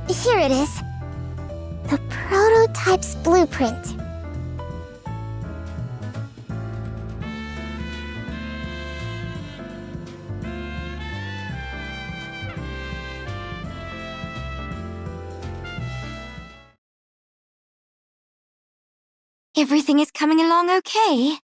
Here it is. The prototype's blueprint. Everything is coming along okay?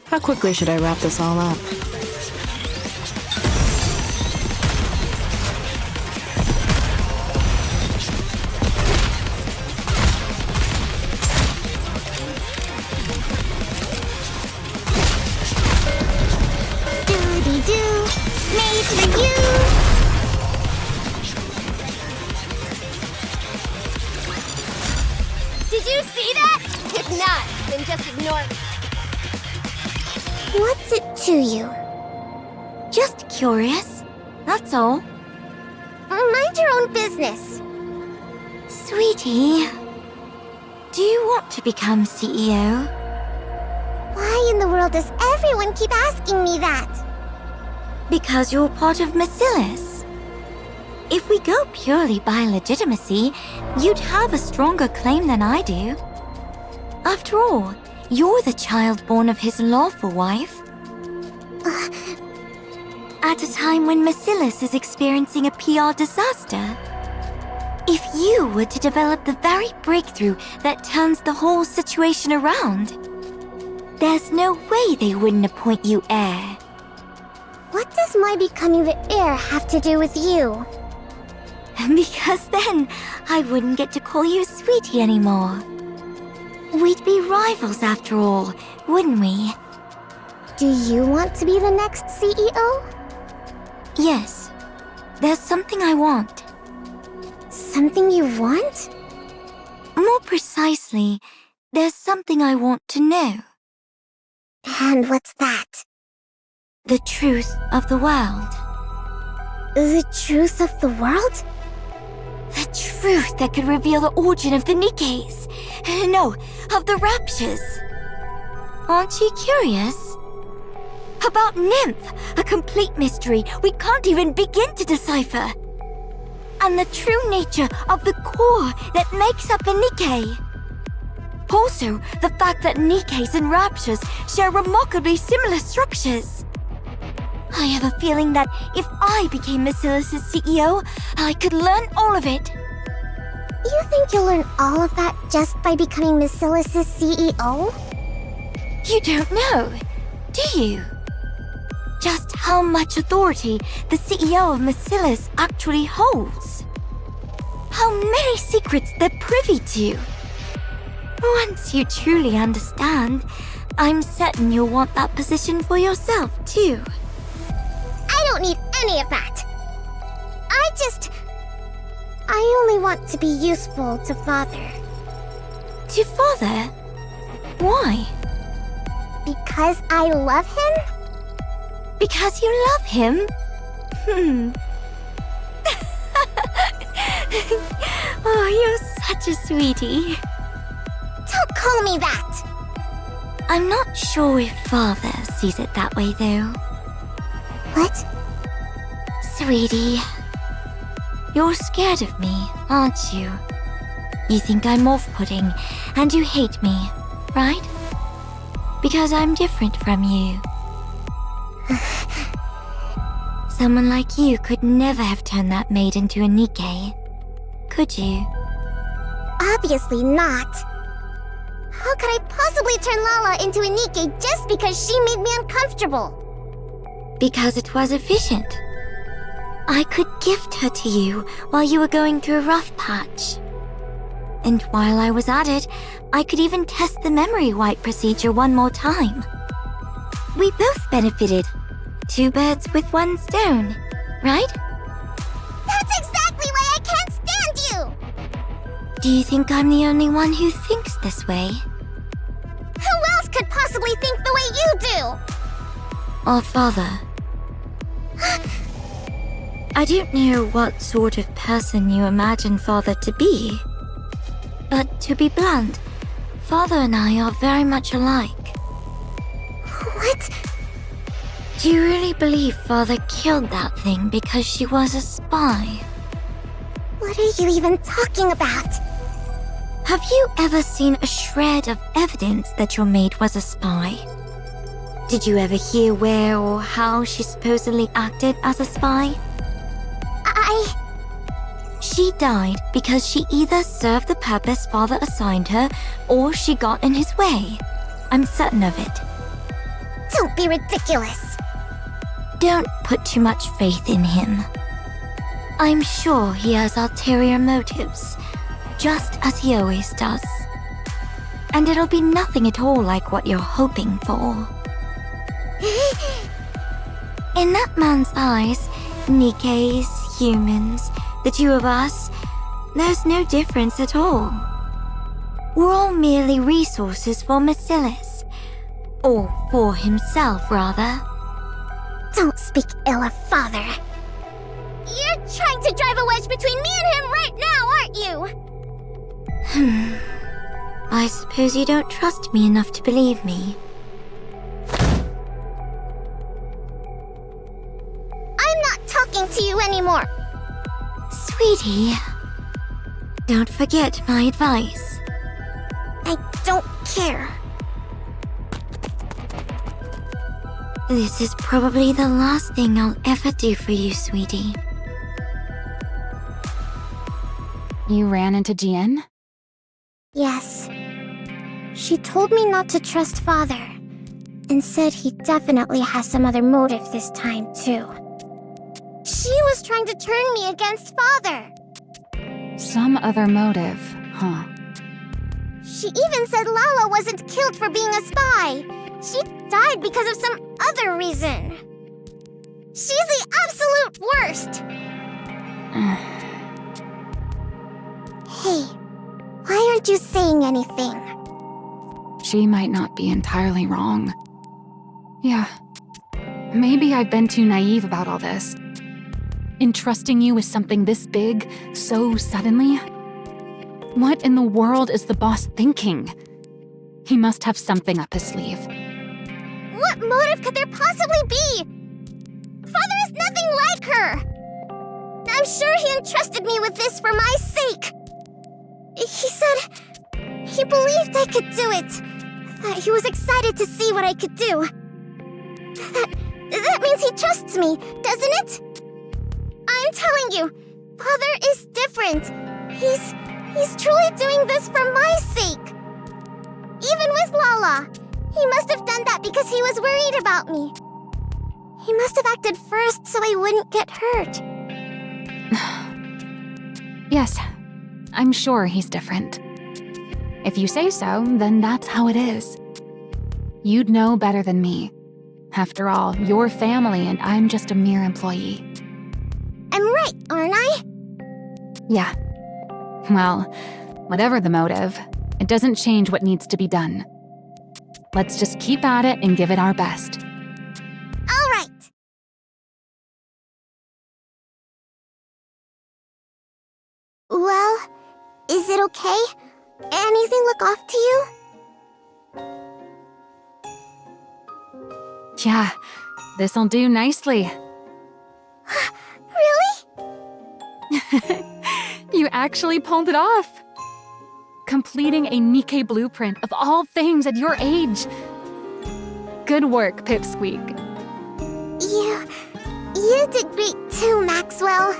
How quickly should I wrap this all up? Doody-doo, made for you. Did you see that? If not, then just ignore me. What's it to you? Just curious, that's all. Mind your own business. Sweetie, do you want to become CEO? Why in the world does everyone keep asking me that? Because you're part of Mattise. If we go purely by legitimacy, you'd have a stronger claim than I do. After all, you're the child born of his lawful wife. At a time when Mattise is experiencing a PR disaster. If you were to develop the very breakthrough that turns the whole situation around, there's no way they wouldn't appoint you heir. What does my becoming the heir have to do with you? Because then I wouldn't get to call you sweetie anymore. We'd be rivals after all, wouldn't we? Do you want to be the next CEO? Yes. There's something I want. Something you want? More precisely, there's something I want to know. And what's that? The truth of the world. The truth of the world? The truth that could reveal the origin of the Nikkes. No, of the Raptures. Aren't you curious? About Nymph, a complete mystery we can't even begin to decipher. And the true nature of the core that makes up a Nikke. Also, the fact that Nikkes and Raptures share remarkably similar structures. I have a feeling that if I became Mattise' CEO, I could learn all of it. You think you'll learn all of that just by becoming Mattise' CEO? You don't know, do you? Just how much authority the CEO of Mattise actually holds. How many secrets they're privy to. Once you truly understand, I'm certain you'll want that position for yourself, too. I don't need any of that. I only want to be useful to Father. To Father? Why? Because I love him? Because you love him? Oh, you're such a sweetie. Don't call me that. I'm not sure if Father sees it that way, though. What? Sweetie, you're scared of me, aren't you? You think I'm off-putting, and you hate me, right? Because I'm different from you. Someone like you could never have turned that maid into a Nikke, could you? Obviously not. How could I possibly turn Lala into a Nikke just because she made me uncomfortable? Because it was efficient. I could gift her to you while you were going through a rough patch. And while I was at it, I could even test the memory wipe procedure one more time. We both benefited. 2 birds with 1 stone, right? That's exactly why I can't stand you! Do you think I'm the only one who thinks this way? Who else could possibly think the way you do? Or Father? I don't know what sort of person you imagine Father to be. But to be blunt, Father and I are very much alike. What? Do you really believe Father killed that thing because she was a spy? What are you even talking about? Have you ever seen a shred of evidence that your maid was a spy? Did you ever hear where or how she supposedly acted as a spy? She died because she either served the purpose Father assigned her, or she got in his way. I'm certain of it. Don't be ridiculous. Don't put too much faith in him. I'm sure he has ulterior motives, just as he always does. And it'll be nothing at all like what you're hoping for. In that man's eyes, Nikke's, humans, the 2 of us, there's no difference at all. We're all merely resources for Mattise. Or for himself, rather. Don't speak ill of Father. You're trying to drive a wedge between me and him right now, aren't you? I suppose you don't trust me enough to believe me. I'm not talking to you anymore. Sweetie, don't forget my advice. I don't care. This is probably the last thing I'll ever do for you, sweetie. You ran into Jian? Yes. She told me not to trust Father, and said he definitely has some other motive this time, too. She was trying to turn me against Father. Some other motive, huh? She even said Lala wasn't killed for being a spy. She died because of some other reason. She's the absolute worst. Hey, why aren't you saying anything? She might not be entirely wrong. Yeah, maybe I've been too naive about all this. Entrusting you with something this big, so suddenly? What in the world is the boss thinking? He must have something up his sleeve. What motive could there possibly be? Father is nothing like her. I'm sure he entrusted me with this for my sake. He said he believed I could do it. That he was excited to see what I could do. That means he trusts me, doesn't it? I'm telling you, Father is different. He's truly doing this for my sake. Even with Lala, he must have done that because he was worried about me. He must have acted first so I wouldn't get hurt. Yes, I'm sure he's different. If you say so, then that's how it is. You'd know better than me. After all, you're family and I'm just a mere employee. I'm right, aren't I? Yeah. Well, whatever the motive, it doesn't change what needs to be done. Let's just keep at it and give it our best. All right. Well, is it okay? Anything look off to you? Yeah, this'll do nicely. Really? You actually pulled it off. completing a Nikke blueprint of all things at your age. Good work, Pipsqueak. You did great too, Maxwell.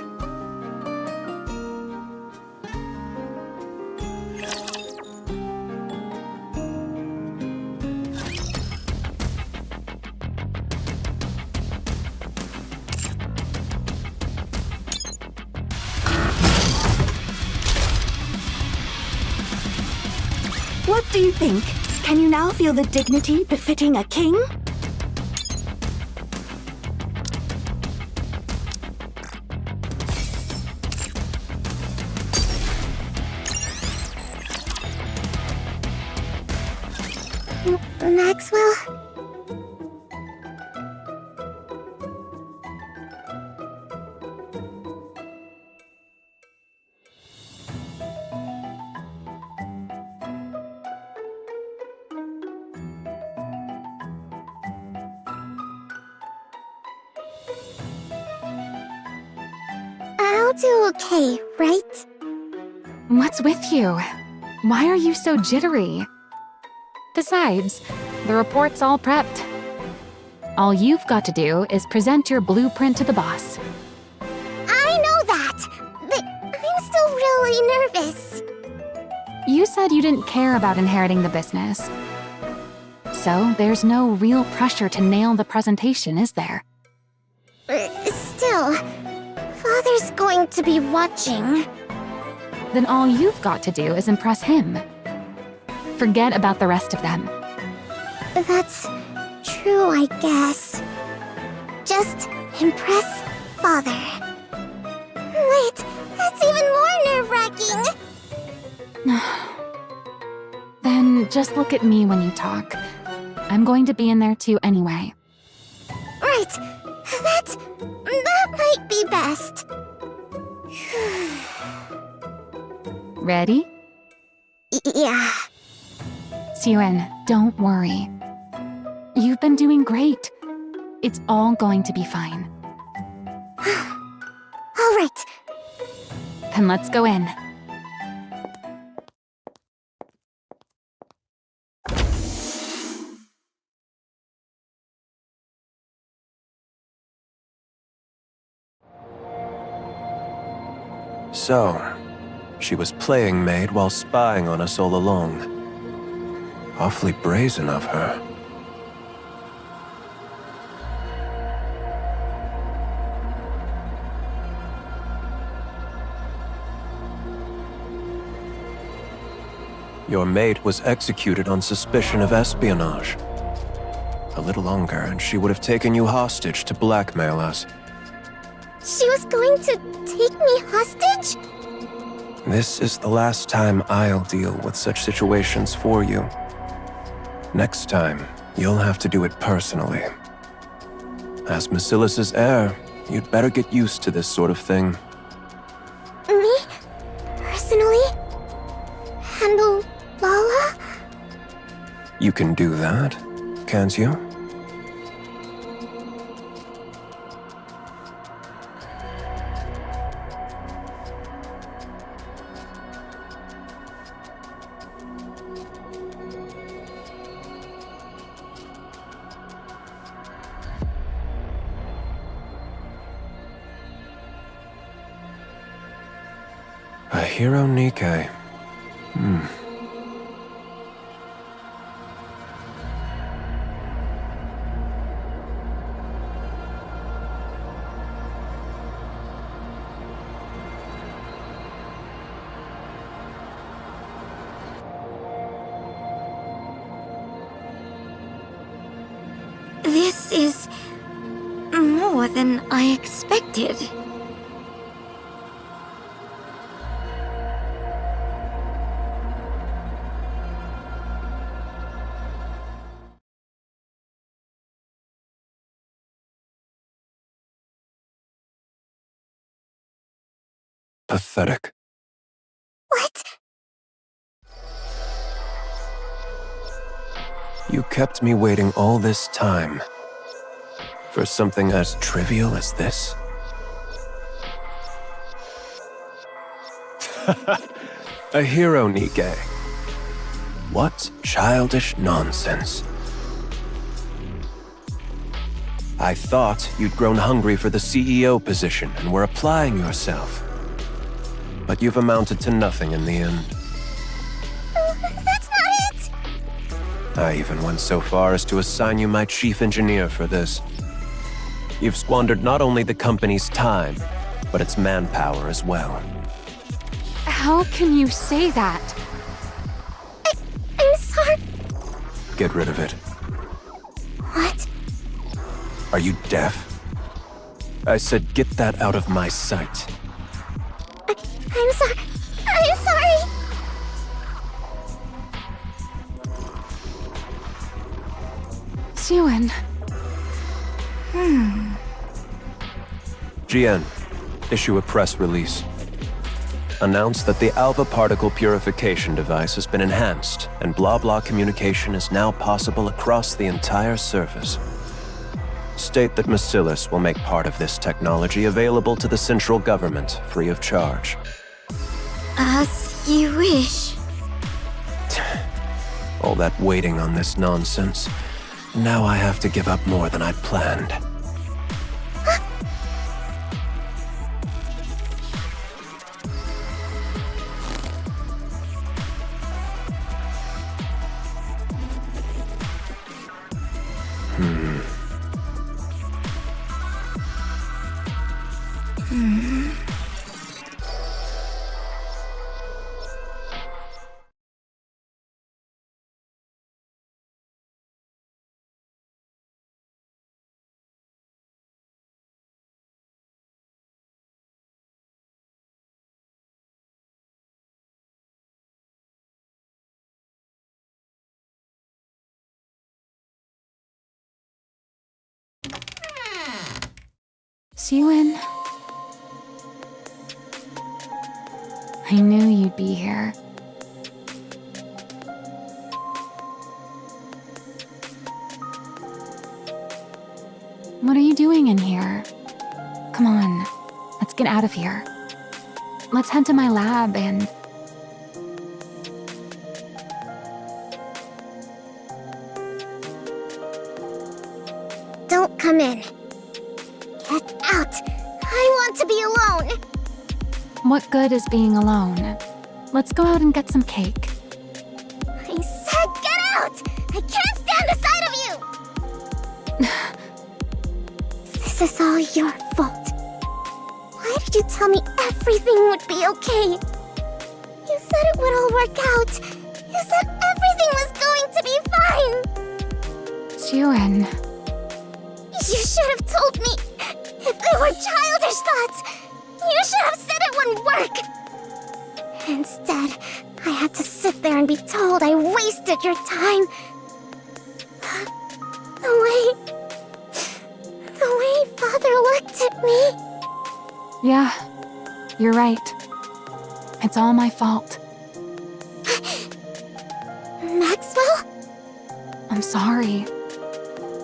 What do you think? Can you now feel the dignity befitting a king? Maxwell? I'll do okay, right? What's with you? Why are you so jittery? Besides, the report's all prepped. All you've got to do is present your blueprint to the boss. I know that, but I'm still really nervous. You said you didn't care about inheriting the business. So there's no real pressure to nail the presentation, is there? Still, Father's going to be watching. Then all you've got to do is impress him. Forget about the rest of them. That's true, I guess. Just impress Father. Wait, that's even more nerve-wracking! Then just look at me when you talk. I'm going to be in there too anyway. Right, that might be best. Ready? Yeah. Siren, don't worry. You've been doing great. It's all going to be fine. All right. Then let's go in. So, she was playing maid while spying on us all along. Awfully brazen of her. Your mate was executed on suspicion of espionage. A little longer, and she would have taken you hostage to blackmail us. She was going to take me hostage? This is the last time I'll deal with such situations for you. Next time, you'll have to do it personally. As Mattise' heir, you'd better get used to this sort of thing. Me? Personally? Handle Lala? You can do that, can't you? A hero Nikke. This is more than I expected. Pathetic. What? You kept me waiting all this time. For something as trivial as this? A hero, Nikke. What childish nonsense. I thought you'd grown hungry for the CEO position and were applying yourself. But you've amounted to nothing in the end. That's not it! I even went so far as to assign you my chief engineer for this. You've squandered not only the company's time, but its manpower as well. How can you say that? I'm sorry. Get rid of it. What? Are you deaf? I said get that out of my sight. I'm sorry. I'm sorry. Siwon. GN, issue a press release. Announce that the Alpha particle purification device has been enhanced, and blah-blah communication is now possible across the entire surface. State that Mattise will make part of this technology available to the central government, free of charge. As you wish. All that waiting on this nonsense. Now I have to give up more than I'd planned. Siwon. I knew you'd be here. What are you doing in here? Come on, let's get out of here. Let's head to my lab and... Don't come in. Get out. I want to be alone. What good is being alone? Let's go out and get some cake. I said get out! I can't stand the sight of you! This is all your fault. Why did you tell me everything would be okay? You said it would all work out. You said everything was going to be fine. Siwon. You should have told me. If they were childish thoughts, you should have said it wouldn't work. Instead, I had to sit there and be told I wasted your time. The way Father looked at me. Yeah, you're right. It's all my fault. Maxwell? I'm sorry.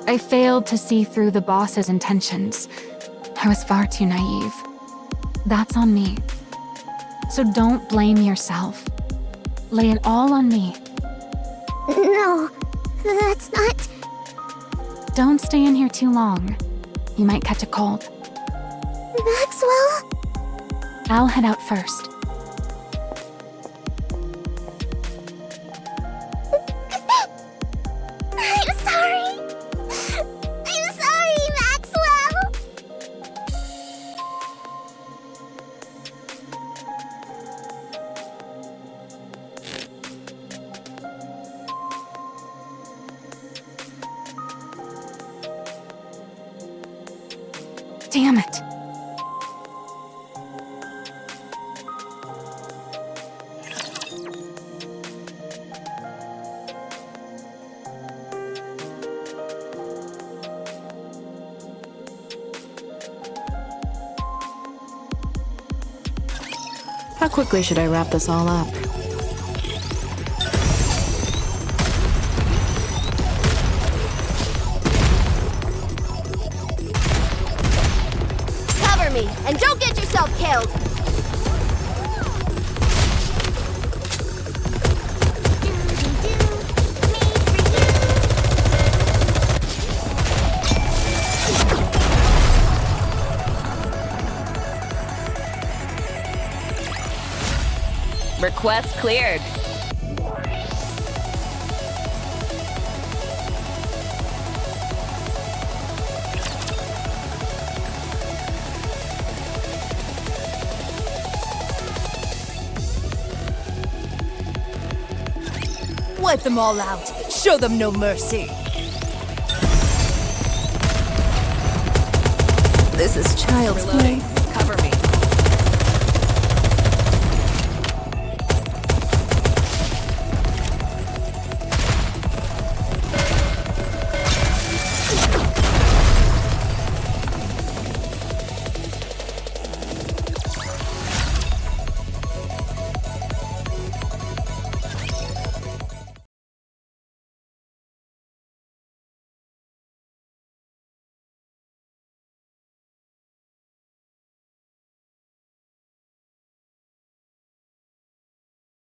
I failed to see through the boss's intentions. I was far too naive. That's on me. So don't blame yourself. Lay it all on me. No, that's not... Don't stay in here too long. You might catch a cold. Maxwell? I'll head out first. I'm sorry. I'm sorry, Maxwell. Damn it. How quickly should I wrap this all up? Cover me, and don't get yourself killed! Quest cleared. Wipe them all out. Show them no mercy. This is child's play. Cover me.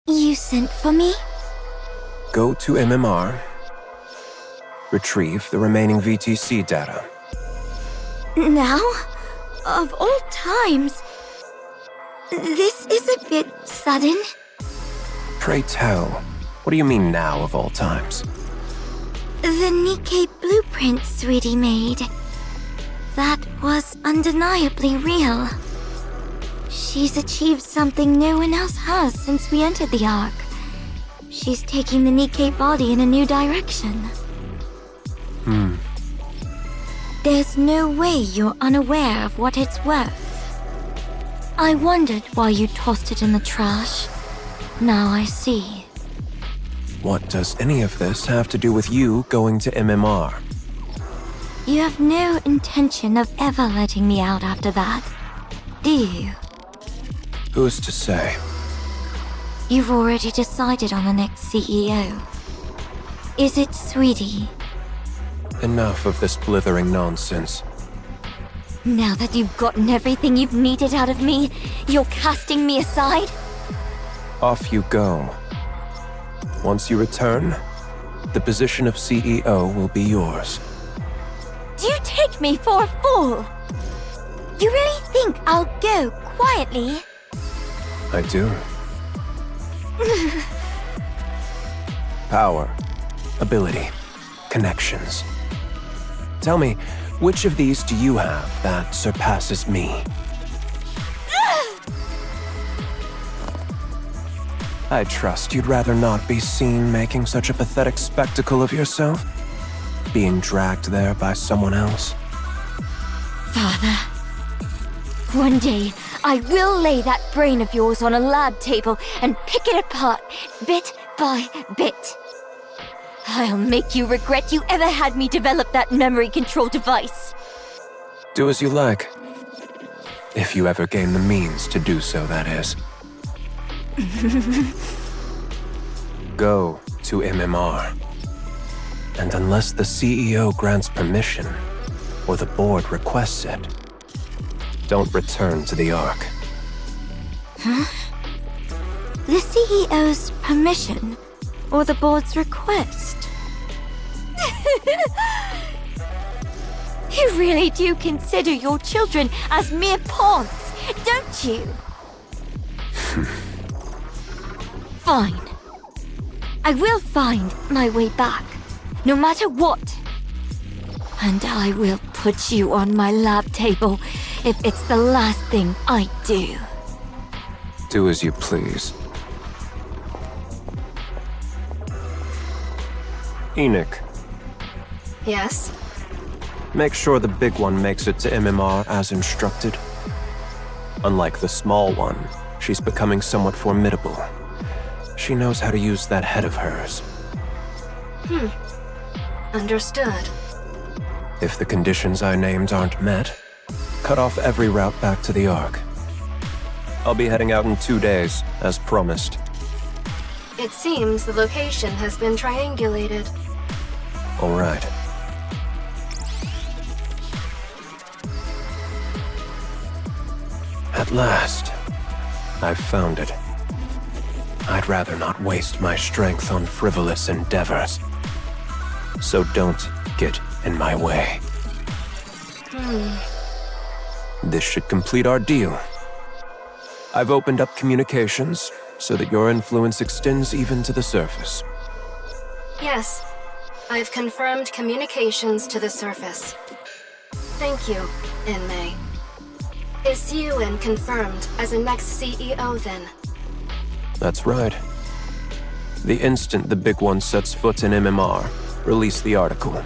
You sent for me? Go to MMR. Retrieve the remaining VTC data. Now? Of all times. This is a bit sudden. Pray tell, what do you mean now of all times? The Nikke blueprint Sweetie made. That was undeniably real. She's achieved something no one else has since we entered the Ark. She's taking the Nikke body in a new direction. There's no way you're unaware of what it's worth. I wondered why you tossed it in the trash. Now I see. What does any of this have to do with you going to MMR? You have no intention of ever letting me out after that, do you? Who's to say? You've already decided on the next CEO. Is it Sweetie? Enough of this blithering nonsense. Now that you've gotten everything you've needed out of me, you're casting me aside? Off you go. Once you return, the position of CEO will be yours. Do you take me for a fool? You really think I'll go quietly? I do. Power, ability, connections. Tell me, which of these do you have that surpasses me? I trust you'd rather not be seen making such a pathetic spectacle of yourself, being dragged there by someone else. Father, one day I will lay that brain of yours on a lab table and pick it apart, bit by bit. I'll make you regret you ever had me develop that memory control device. Do as you like. If you ever gain the means to do so, that is. Go to MMR. And unless the CEO grants permission, or the board requests it, don't return to the Ark. Huh? The CEO's permission, or the board's request? You really do consider your children as mere pawns, don't you? Fine. I will find my way back, no matter what. And I will put you on my lab table if it's the last thing I do. Do as you please. Enoch, Yes? make sure the big one makes it to MMR as instructed. Unlike the small one, she's becoming somewhat formidable. She knows how to use that head of hers. Understood. If the conditions I named aren't met, cut off every route back to the Ark. I'll be heading out in 2 days, as promised. It seems the location has been triangulated. All right. At last, I've found it. I'd rather not waste my strength on frivolous endeavors. So don't get in my way. This should complete our deal. I've opened up communications, so that your influence extends even to the surface. Yes, I've confirmed communications to the surface. Thank you, Inmei. Is Yuen confirmed as the next CEO then? That's right. The instant the big one sets foot in MMR, release the article.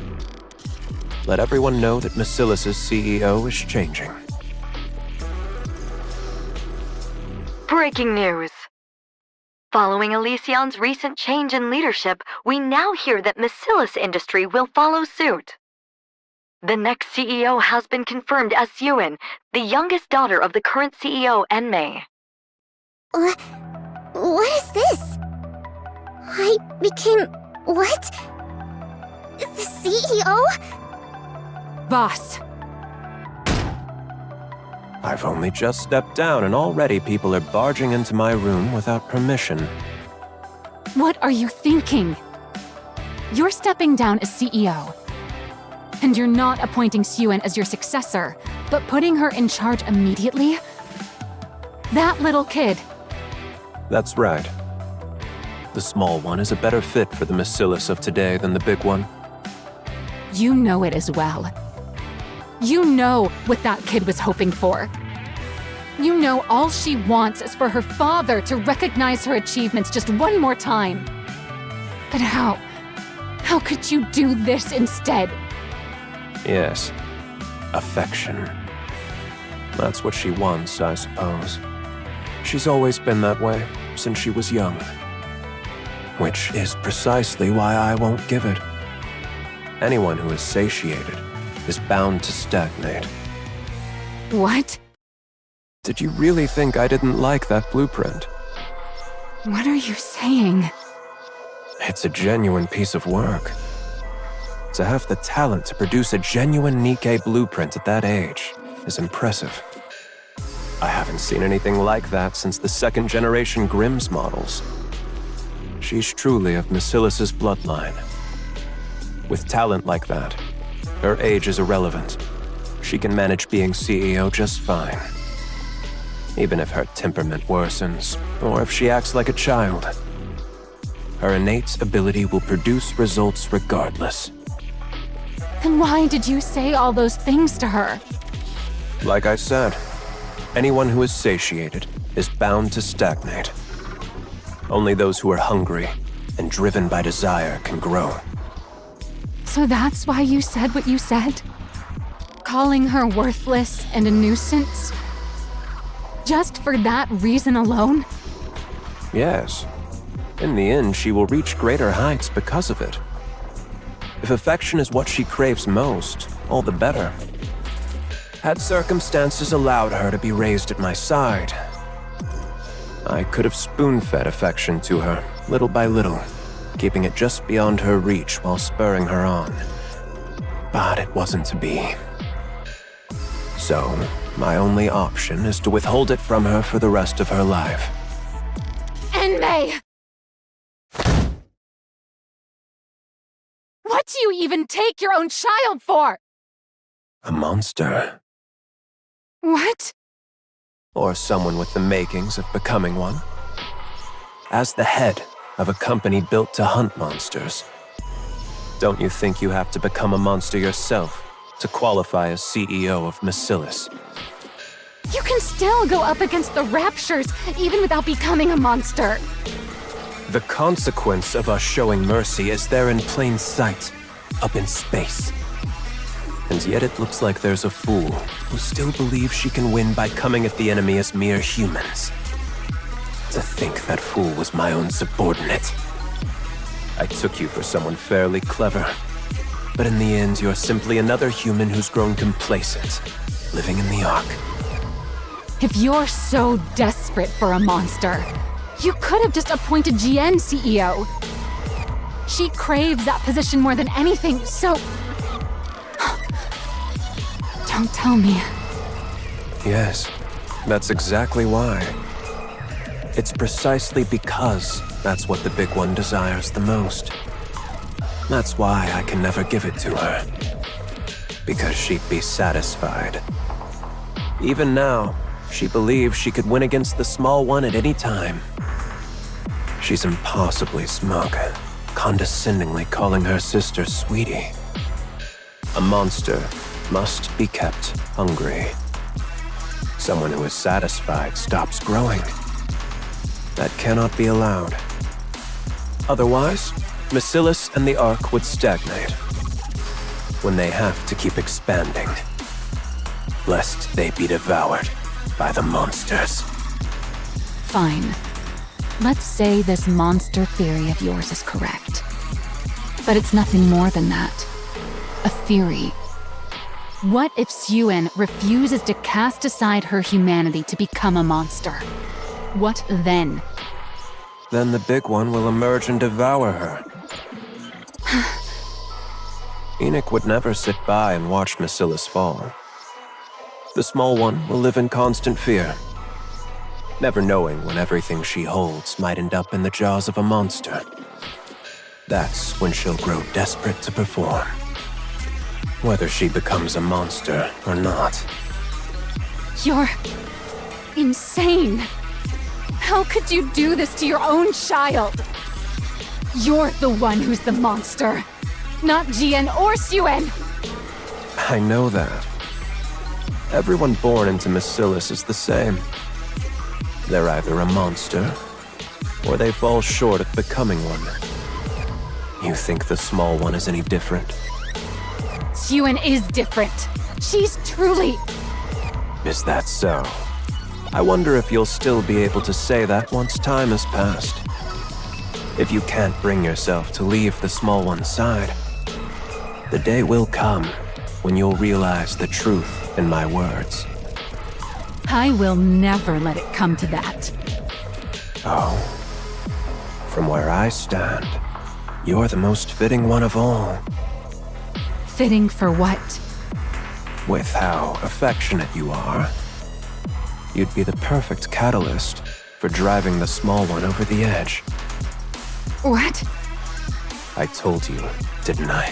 Let everyone know that Mattise' CEO is changing. Breaking news. Following Elysion's recent change in leadership, we now hear that Mattise Industry will follow suit. The next CEO has been confirmed as Yuen, the youngest daughter of the current CEO, Enmei. What is this? I became... what? The CEO? Boss. I've only just stepped down and already people are barging into my room without permission. What are you thinking? You're stepping down as CEO. And you're not appointing Yuen as your successor, but putting her in charge immediately? That little kid. That's right. The small one is a better fit for the Mattise of today than the big one. You know it as well. You know what that kid was hoping for. You know all she wants is for her father to recognize her achievements just one more time. But how? How could you do this instead? Yes. Affection. That's what she wants, I suppose. She's always been that way, since she was young. Which is precisely why I won't give it. Anyone who is satiated is bound to stagnate. What? Did you really think I didn't like that blueprint? What are you saying? It's a genuine piece of work. To have the talent to produce a genuine Nikke blueprint at that age is impressive. I haven't seen anything like that since the second-generation Grimm's models. She's truly of Mattise' bloodline. With talent like that, her age is irrelevant. She can manage being CEO just fine. Even if her temperament worsens, or if she acts like a child. Her innate ability will produce results regardless. Then why did you say all those things to her? Like I said, anyone who is satiated is bound to stagnate. Only those who are hungry and driven by desire can grow. So that's why you said what you said? Calling her worthless and a nuisance? Just for that reason alone? Yes. In the end, she will reach greater heights because of it. If affection is what she craves most, all the better. Had circumstances allowed her to be raised at my side, I could have spoon-fed affection to her, little by little, keeping it just beyond her reach while spurring her on. But it wasn't to be. So, my only option is to withhold it from her for the rest of her life. Enmei! What do you even take your own child for? A monster. What? Or someone with the makings of becoming one. As the head of a company built to hunt monsters, don't you think you have to become a monster yourself to qualify as CEO of Mattise? You can still go up against the Raptures even without becoming a monster. The consequence of us showing mercy is there in plain sight, up in space. And yet it looks like there's a fool who still believes she can win by coming at the enemy as mere humans. To think that fool was my own subordinate. I took you for someone fairly clever, but in the end you're simply another human who's grown complacent, living in the Ark. If you're so desperate for a monster, you could have just appointed GN CEO. She craves that position more than anything, so... Don't tell me. Yes, that's exactly why. It's precisely because that's what the big one desires the most. That's why I can never give it to her. Because she'd be satisfied. Even now, she believes she could win against the small one at any time. She's impossibly smug, condescendingly calling her sister sweetie. A monster must be kept hungry. Someone who is satisfied stops growing. That cannot be allowed. Otherwise, Mattise and the Ark would stagnate when they have to keep expanding, lest they be devoured by the monsters. Fine. Let's say this monster theory of yours is correct. But it's nothing more than that. A theory. What if Suen refuses to cast aside her humanity to become a monster? What then? Then the big one will emerge and devour her. Enoch would never sit by and watch Mattise fall. The small one will live in constant fear, never knowing when everything she holds might end up in the jaws of a monster. That's when she'll grow desperate to perform, whether she becomes a monster or not. You're insane. How could you do this to your own child? You're the one who's the monster, not Jian or Suen. I know that. Everyone born into Mattise is the same. They're either a monster, or they fall short of becoming one. You think the small one is any different? Suen is different. She's truly... Is that so? I wonder if you'll still be able to say that once time has passed. If you can't bring yourself to leave the small one's side, the day will come when you'll realize the truth in my words. I will never let it come to that. Oh. From where I stand, you're the most fitting one of all. Fitting for what? With how affectionate you are, you'd be the perfect catalyst for driving the small one over the edge. What? I told you, didn't I?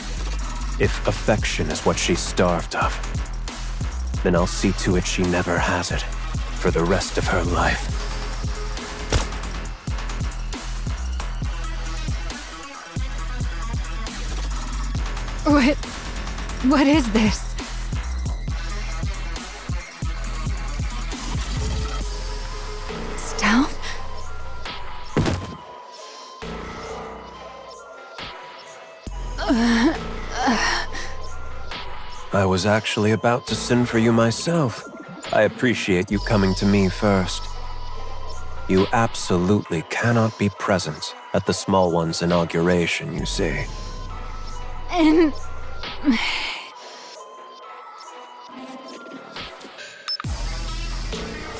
If affection is what she's starved of, then I'll see to it she never has it for the rest of her life. What is this? Stealth? I was actually about to send for you myself. I appreciate you coming to me first. You absolutely cannot be present at the small one's inauguration, you see. And...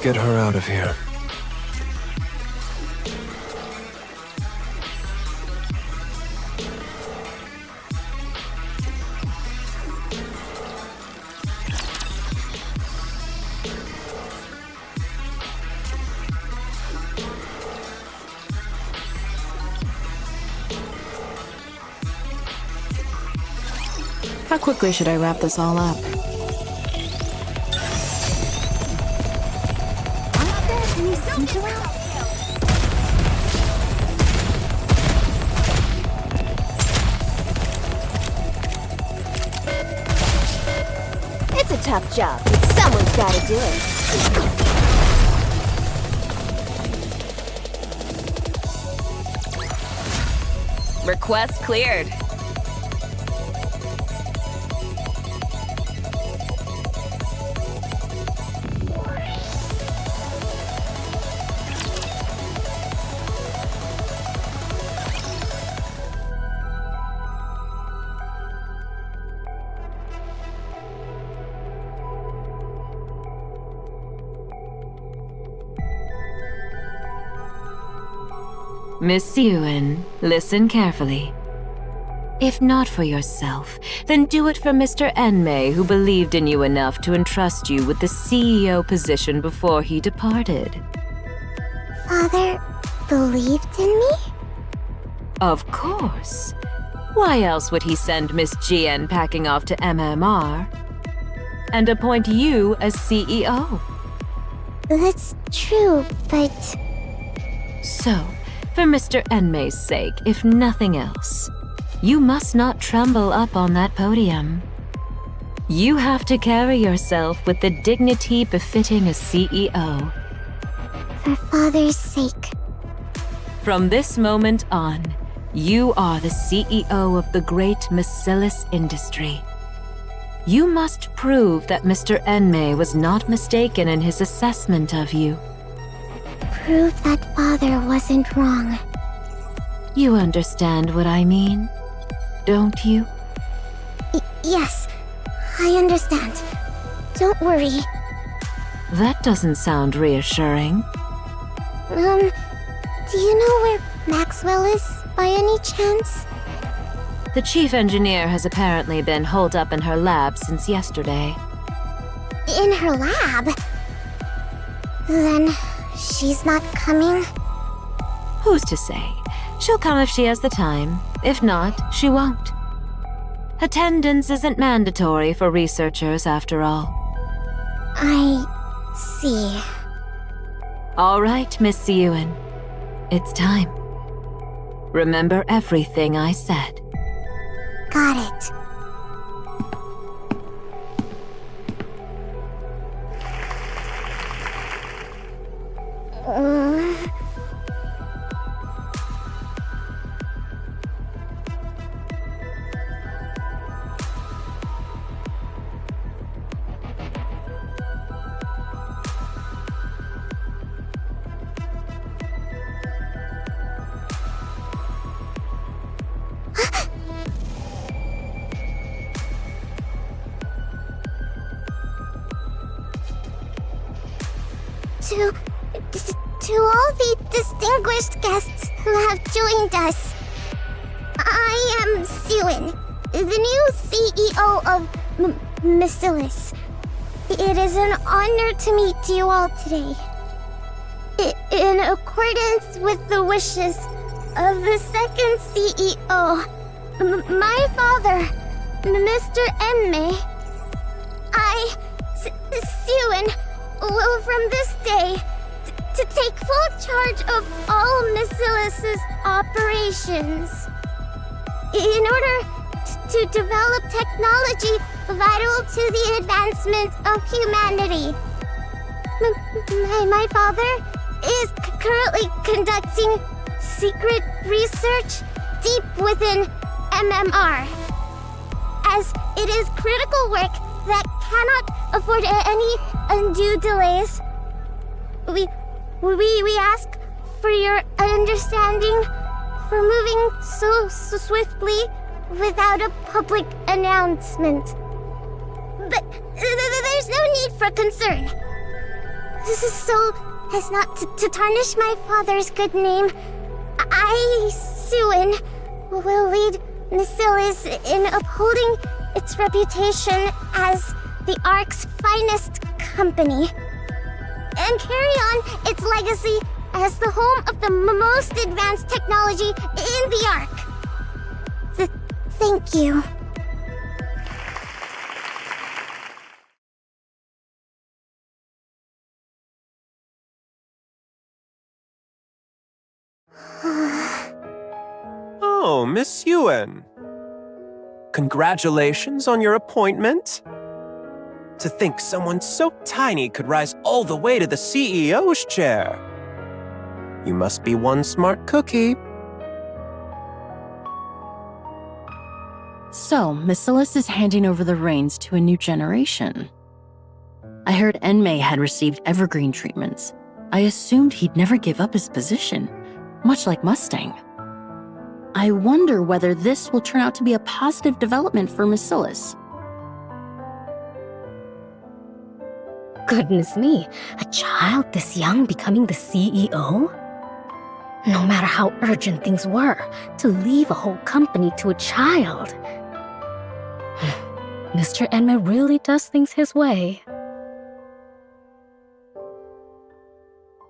Get her out of here. How quickly should I wrap this all up? It's a tough job, but someone's gotta do it. Request cleared. Miss Suen, listen carefully. If not for yourself, then do it for Mr. Enmei, who believed in you enough to entrust you with the CEO position before he departed. Father believed in me? Of course. Why else would he send Miss Jian packing off to MMR and appoint you as CEO? That's true, but... So, For Mr. Enmei's sake, if nothing else, you must not tremble up on that podium. You have to carry yourself with the dignity befitting a CEO. For Father's sake. From this moment on, you are the CEO of the great Mattise industry. You must prove that Mr. Enmei was not mistaken in his assessment of you. Prove that Father wasn't wrong. You understand what I mean, don't you? Yes, I understand. Don't worry. That doesn't sound reassuring. Do you know where Maxwell is, by any chance? The chief engineer has apparently been holed up in her lab since yesterday. In her lab? Then she's not coming? Who's to say? She'll come if she has the time. If not, she won't. Attendance isn't mandatory for researchers, after all. I see. All right, Miss Siyuan. It's time. Remember everything I said. Got it. To all the distinguished guests who have joined us, I am Siyuan, the new CEO of Mattise. It is an honor to meet you all today. In accordance with the wishes of the second CEO, my father, Mr. Enmei, I, Siyuan, will from this day to take full charge of all Mattise operations. In order to develop technology vital to the advancement of humanity. My father is currently conducting secret research deep within MMR, as it is critical work that cannot afford any undue delays. We ask for your understanding for moving so swiftly without a public announcement. But there's no need for concern. This is so as not to tarnish my father's good name. I, Siyuan, will lead Mattise in upholding its reputation as the Ark's finest company, and carry on its legacy as the home of the most advanced technology in the Ark. Thank you. Oh, Miss Yuen. Congratulations on your appointment. To think someone so tiny could rise all the way to the CEO's chair. You must be one smart cookie. So, Mattise is handing over the reins to a new generation. I heard Enmei had received evergreen treatments. I assumed he'd never give up his position, much like Mustang. I wonder whether this will turn out to be a positive development for Mattise. Goodness me, a child this young becoming the CEO? No matter how urgent things were, to leave a whole company to a child. Mr. Enmei really does things his way.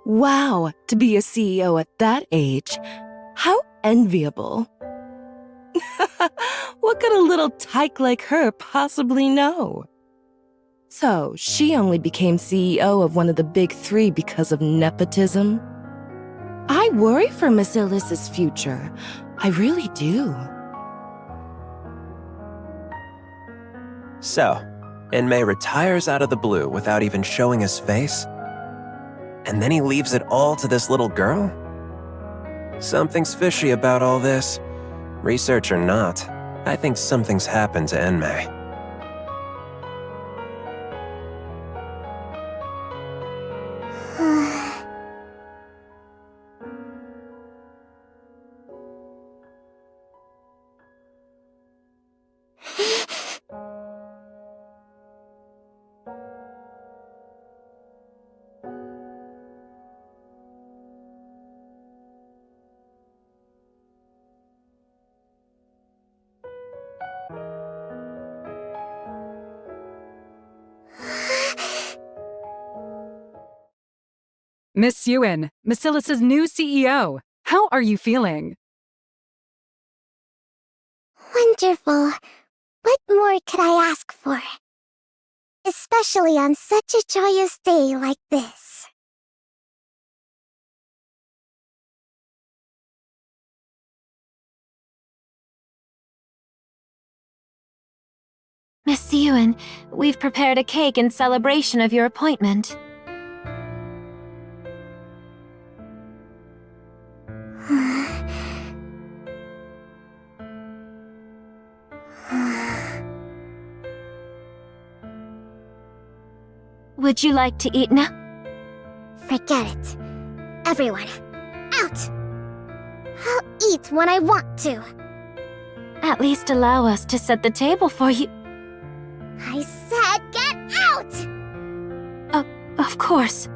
Wow, to be a CEO at that age. How enviable. What could a little tyke like her possibly know? So, she only became CEO of one of the big three because of nepotism? I worry for Miss Ilys's future. I really do. So, Enmei retires out of the blue without even showing his face? And then he leaves it all to this little girl? Something's fishy about all this. Research or not, I think something's happened to Enmei. Miss Yuen, Mattise' new CEO. How are you feeling? Wonderful. What more could I ask for? Especially on such a joyous day like this. Miss Yuen, we've prepared a cake in celebration of your appointment. Would you like to eat now? Forget it. Everyone, out! I'll eat when I want to. At least allow us to set the table for you. I said get out! Of course.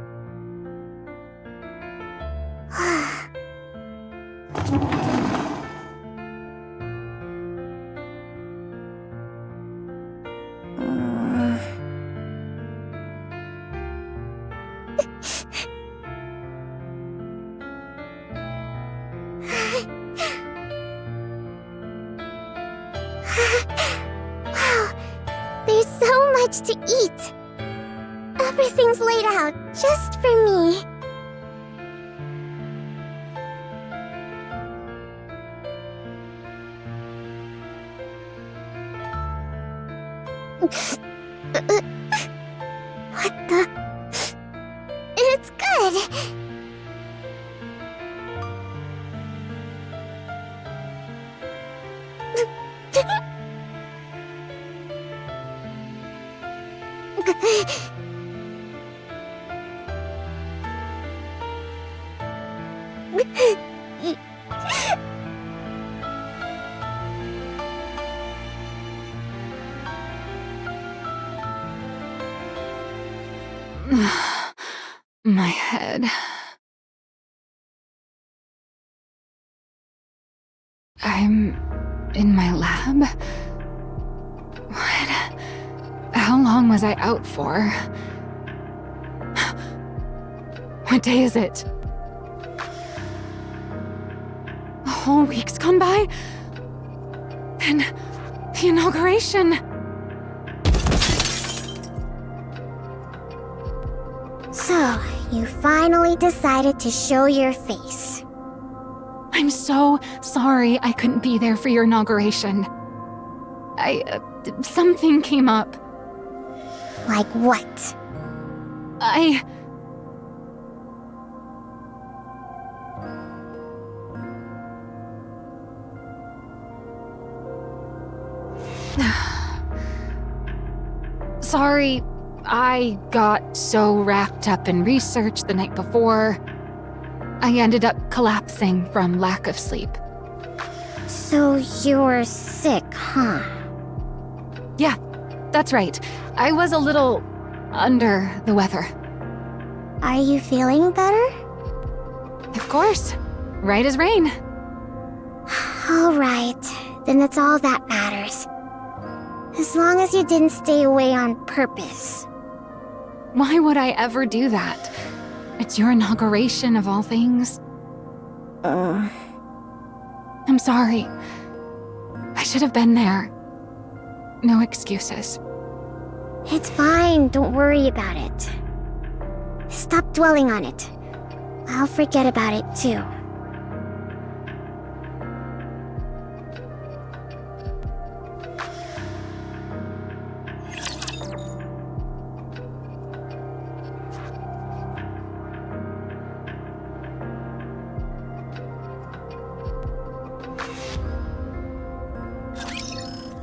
Wow, there's so much to eat. Everything's laid out just for me. What the? It's good. My head. I'm in my lab? What? How long was I out for? What day is it? A whole week's gone by? And the inauguration. So, you finally decided to show your face. I'm so sorry I couldn't be there for your inauguration. Something came up. Like what? Sorry, I got so wrapped up in research the night before. I ended up collapsing from lack of sleep. So you're sick, huh? Yeah, that's right. I was a little under the weather. Are you feeling better? Of course. Right as rain. All right, then that's all that matters. As long as you didn't stay away on purpose. Why would I ever do that? It's your inauguration of all things. I'm sorry. I should have been there. No excuses. It's fine, don't worry about it. Stop dwelling on it. I'll forget about it too.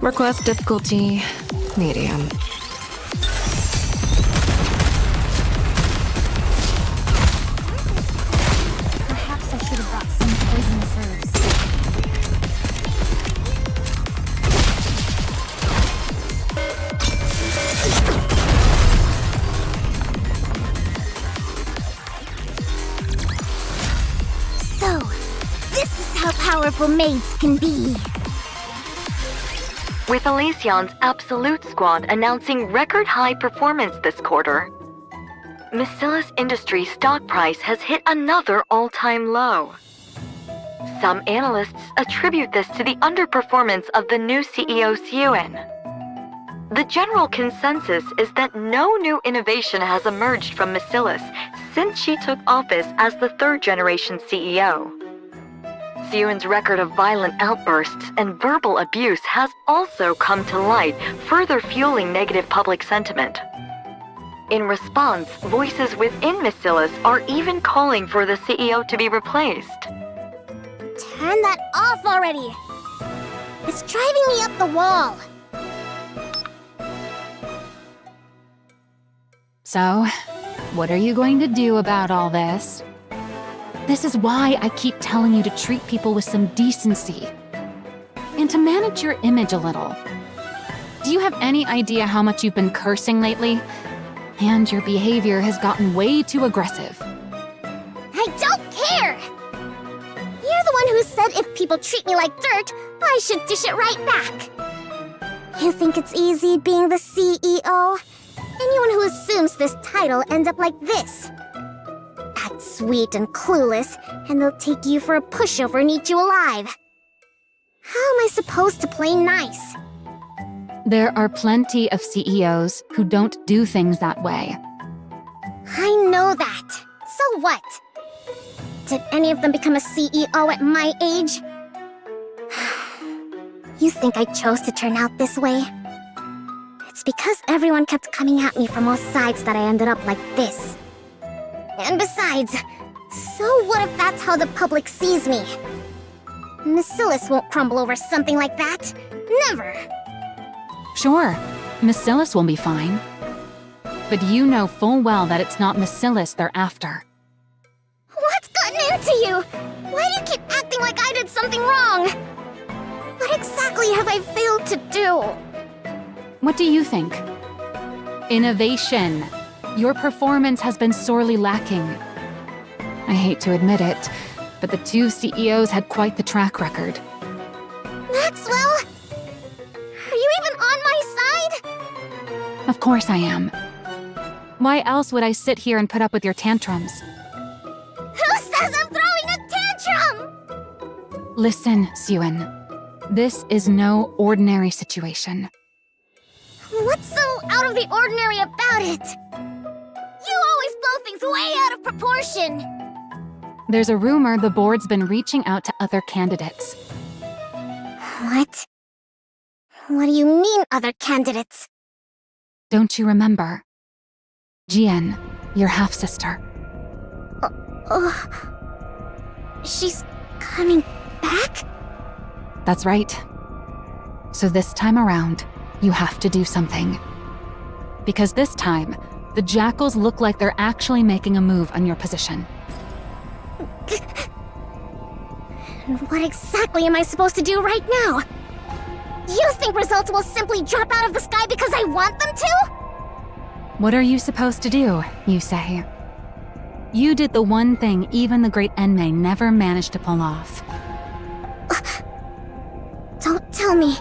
Request difficulty, medium. Perhaps I should have brought some poisonous herbs. So, this is how powerful maids can be. With Elysion's Absolute Squad announcing record-high performance this quarter, Mattise Industries' stock price has hit another all-time low. Some analysts attribute this to the underperformance of the new CEO Siyuen. The general consensus is that no new innovation has emerged from Mattise since she took office as the third-generation CEO. Siyuen's record of violent outbursts and verbal abuse has also come to light, further fueling negative public sentiment. In response, voices within Mattise are even calling for the CEO to be replaced. Turn that off already! It's driving me up the wall! So, what are you going to do about all this? This is why I keep telling you to treat people with some decency. And to manage your image a little. Do you have any idea how much you've been cursing lately? And your behavior has gotten way too aggressive. I don't care! You're the one who said if people treat me like dirt, I should dish it right back. You think it's easy being the CEO? Anyone who assumes this title ends up like this. Act sweet and clueless, and they'll take you for a pushover and eat you alive. How am I supposed to play nice? There are plenty of CEOs who don't do things that way. I know that. So what? Did any of them become a CEO at my age? You think I chose to turn out this way? It's because everyone kept coming at me from all sides that I ended up like this. And besides, so what if that's how the public sees me? Mattise won't crumble over something like that. Never. Sure, Mattise will be fine. But you know full well that it's not Mattise they're after. What's gotten into you? Why do you keep acting like I did something wrong? What exactly have I failed to do? What do you think? Innovation. Your performance has been sorely lacking. I hate to admit it, but the two CEOs had quite the track record. Maxwell? Are you even on my side? Of course I am. Why else would I sit here and put up with your tantrums? Who says I'm throwing a tantrum? Listen, Siyuen. This is no ordinary situation. What's so out of the ordinary about it? You always blow things way out of proportion. There's a rumor the board's been reaching out to other candidates. What? What do you mean, other candidates? Don't you remember? Jian, your half-sister. She's coming back? That's right. So this time around, you have to do something. Because this time, the Jackals look like they're actually making a move on your position. What exactly am I supposed to do right now? You think results will simply drop out of the sky because I want them to? What are you supposed to do, you say? You did the one thing even the great Enmei never managed to pull off. Don't tell me.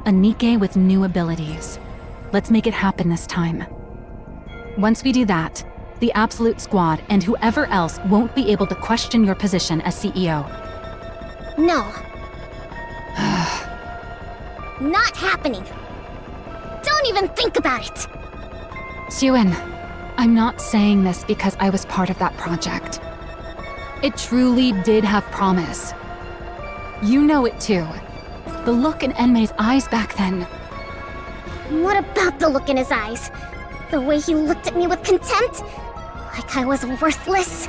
A Nikke with new abilities. Let's make it happen this time. Once we do that, the Absolute Squad and whoever else won't be able to question your position as CEO. No. Not happening. Don't even think about it. Siyuen, I'm not saying this because I was part of that project. It truly did have promise. You know it too. The look in Enmei's eyes back then. What about the look in his eyes? The way he looked at me with contempt? Like I was worthless?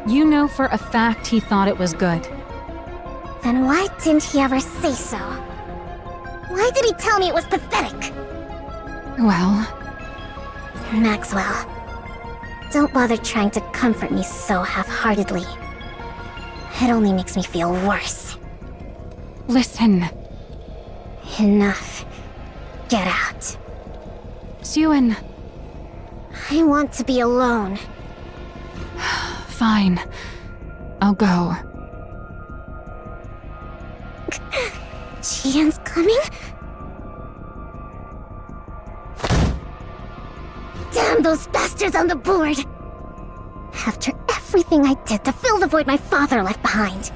You know for a fact he thought it was good. Then why didn't he ever say so? Why did he tell me it was pathetic? Well... Maxwell, don't bother trying to comfort me so half-heartedly. It only makes me feel worse. Listen. Enough. Get out. Siwon. I want to be alone. Fine. I'll go. Jian's coming? Damn those bastards on the board! After everything I did to fill the void my father left behind.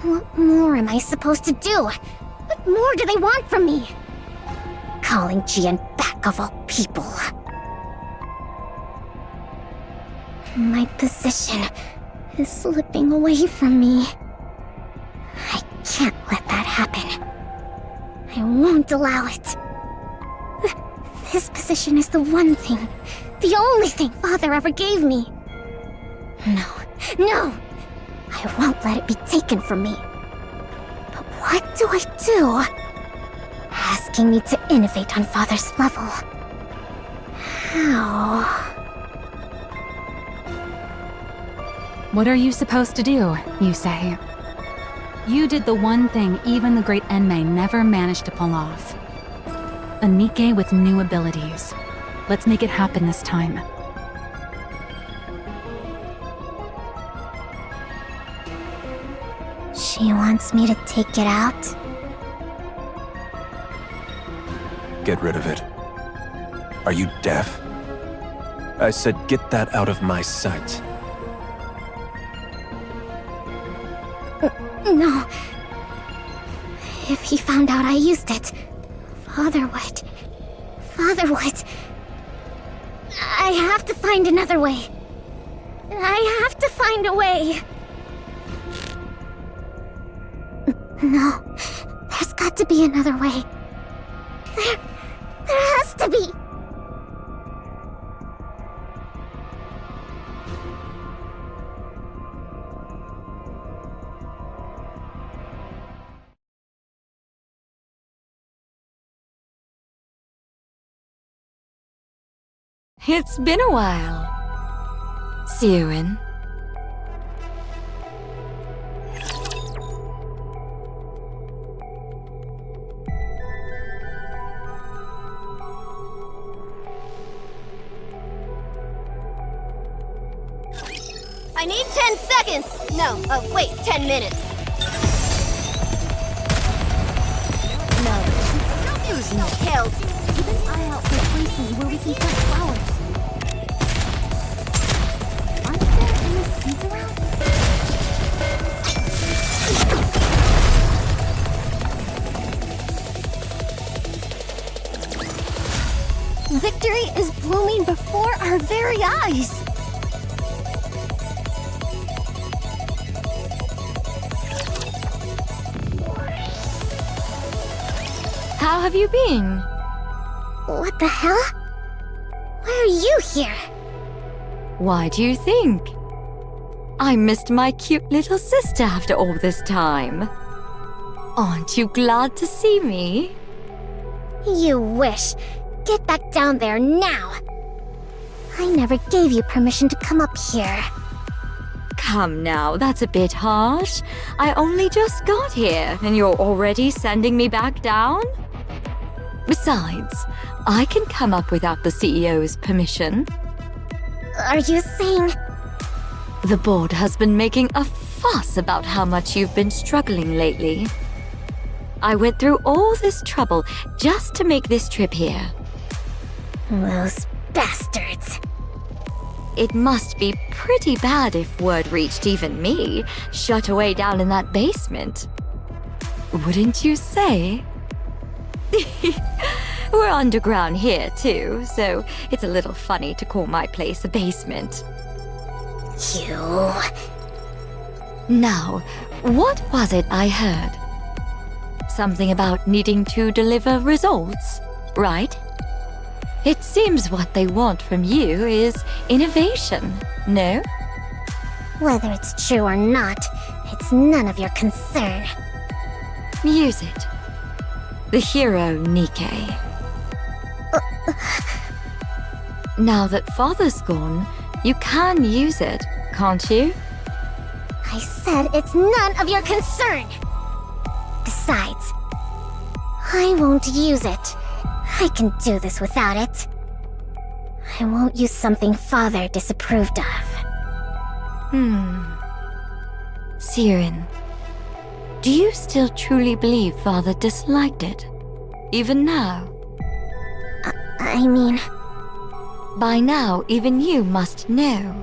What more am I supposed to do? What more do they want from me? Calling Jian back of all people. My position is slipping away from me. I can't let that happen. I won't allow it. This position is the one thing, the only thing Father ever gave me. No! I won't let it be taken from me. But what do I do? Asking me to innovate on Father's level. How? What are you supposed to do, you say? You did the one thing even the great Enmei never managed to pull off. A Nikke with new abilities. Let's make it happen this time. She wants me to take it out? Get rid of it. Are you deaf? I said get that out of my sight. No. If he found out I used it, Father would. I have to find another way. I have to find a way. No, there's got to be another way. There has to be. It's been a while. Siwon. I need 10 seconds! No, wait, 10 minutes. No, don't use no pills. Keep an eye out for places where we can cut flowers. Aren't there any seeds around? Victory is blooming before our very eyes. How have you been? What the hell? Why are you here? Why do you think? I missed my cute little sister after all this time. Aren't you glad to see me? You wish. Get back down there now. I never gave you permission to come up here. Come now, that's a bit harsh. I only just got here, and you're already sending me back down? Besides, I can come up without the CEO's permission. Are you saying... The board has been making a fuss about how much you've been struggling lately. I went through all this trouble just to make this trip here. Those bastards. It must be pretty bad if word reached even me, shut away down in that basement. Wouldn't you say? We're underground here, too, so it's a little funny to call my place a basement. You... Now, what was it I heard? Something about needing to deliver results, right? It seems what they want from you is innovation, no? Whether it's true or not, it's none of your concern. Use it. The hero Nikke. Now that Father's gone, you can use it, can't you? I said it's none of your concern! Besides, I won't use it. I can do this without it. I won't use something Father disapproved of. Siren, do you still truly believe Father disliked it? Even now? I mean... By now, even you must know.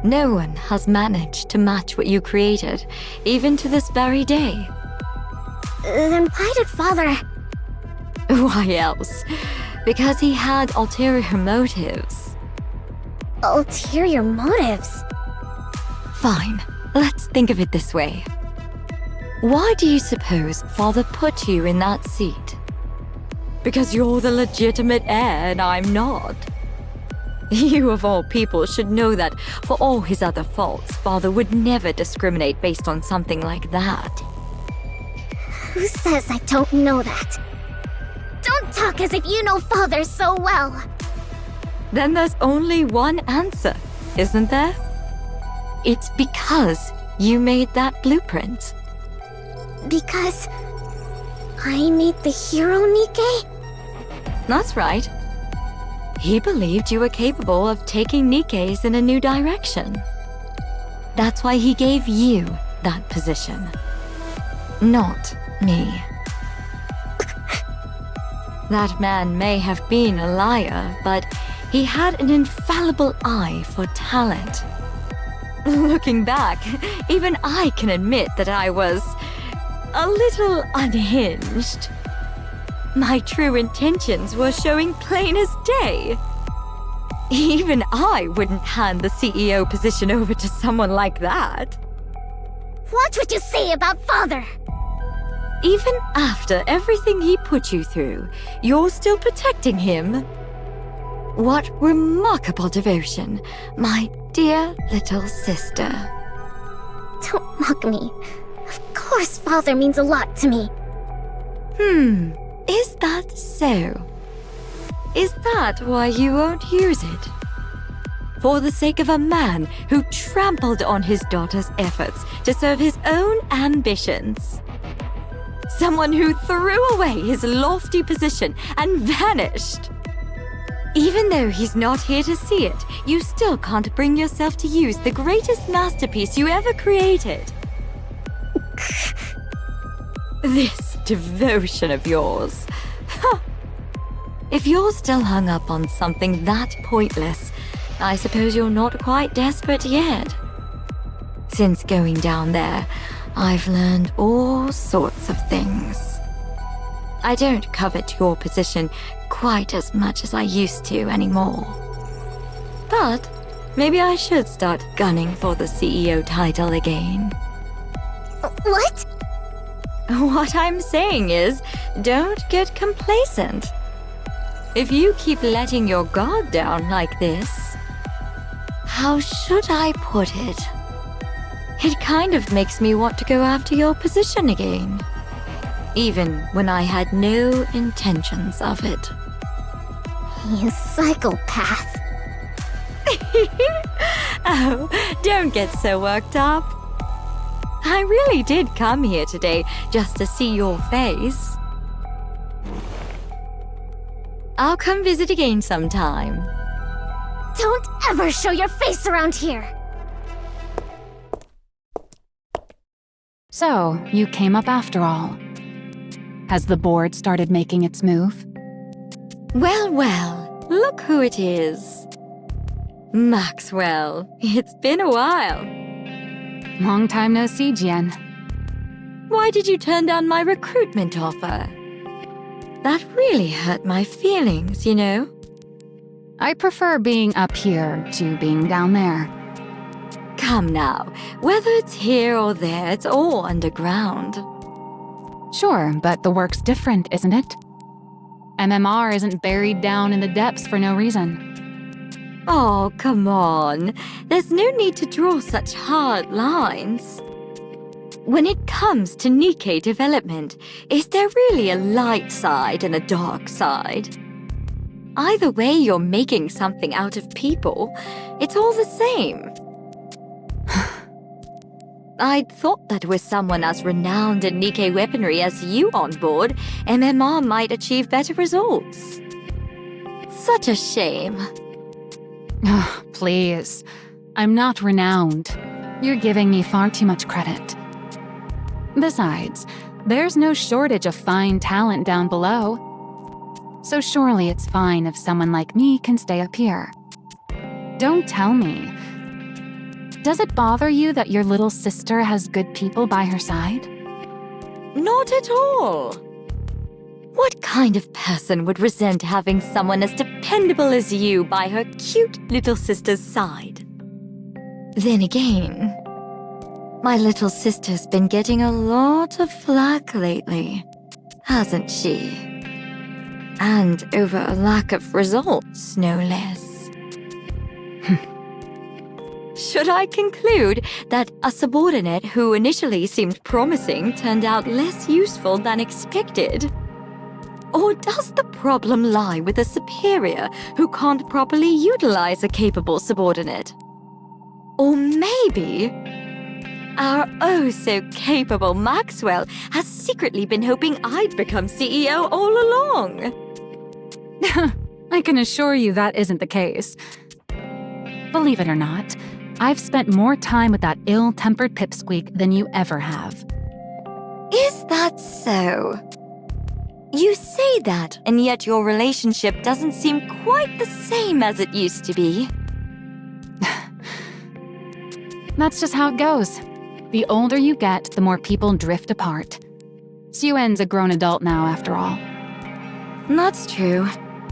No one has managed to match what you created, even to this very day. Then why did Father... Why else? Because he had ulterior motives. Ulterior motives? Fine, let's think of it this way. Why do you suppose Father put you in that seat? Because you're the legitimate heir and I'm not. You of all people should know that for all his other faults, Father would never discriminate based on something like that. Who says I don't know that? Don't talk as if you know Father so well. Then there's only one answer, isn't there? It's because you made that blueprint. Because... I made the hero Nikke? That's right. He believed you were capable of taking Nikke's in a new direction. That's why he gave you that position. Not me. That man may have been a liar, but he had an infallible eye for talent. Looking back, even I can admit that I was a little unhinged. My true intentions were showing plain as day. Even I wouldn't hand the CEO position over to someone like that. Watch what you say about Father! Even after everything he put you through, you're still protecting him? What remarkable devotion, my dear little sister. Don't mock me. Of course Father means a lot to me. Is that so? Is that why you won't use it? For the sake of a man who trampled on his daughter's efforts to serve his own ambitions? Someone who threw away his lofty position and vanished? Even though he's not here to see it, you still can't bring yourself to use the greatest masterpiece you ever created. This devotion of yours. If you're still hung up on something that pointless, I suppose you're not quite desperate yet. Since going down there, I've learned all sorts of things. I don't covet your position quite as much as I used to anymore. But maybe I should start gunning for the CEO title again. What? What I'm saying is, don't get complacent. If you keep letting your guard down like this, how should I put it? It kind of makes me want to go after your position again, even when I had no intentions of it. You psychopath. Oh, don't get so worked up. I really did come here today just to see your face. I'll come visit again sometime. Don't ever show your face around here! So, you came up after all. Has the board started making its move? Well, well, look who it is. Maxwell, it's been a while. Long time no see, Jen. Why did you turn down my recruitment offer? That really hurt my feelings, you know? I prefer being up here to being down there. Come now, whether it's here or there, it's all underground. Sure, but the work's different, isn't it? MMR isn't buried down in the depths for no reason. Oh, come on. There's no need to draw such hard lines. When it comes to Nikke development, is there really a light side and a dark side? Either way you're making something out of people, it's all the same. I'd thought that with someone as renowned in Nikke weaponry as you on board, MMR might achieve better results. Such a shame. Oh, please. I'm not renowned. You're giving me far too much credit. Besides, there's no shortage of fine talent down below. So surely it's fine if someone like me can stay up here. Don't tell me. Does it bother you that your little sister has good people by her side? Not at all. What kind of person would resent having someone as dependable as you by her cute little sister's side? Then again, my little sister's been getting a lot of flack lately, hasn't she? And over a lack of results, no less. Should I conclude that a subordinate who initially seemed promising turned out less useful than expected? Or does the problem lie with a superior who can't properly utilize a capable subordinate? Or maybe our oh-so-capable Maxwell has secretly been hoping I'd become CEO all along. I can assure you that isn't the case. Believe it or not, I've spent more time with that ill-tempered pipsqueak than you ever have. Is that so? You say that, and yet your relationship doesn't seem quite the same as it used to be. That's just how it goes. The older you get, the more people drift apart. Suyuen's a grown adult now, after all. That's true.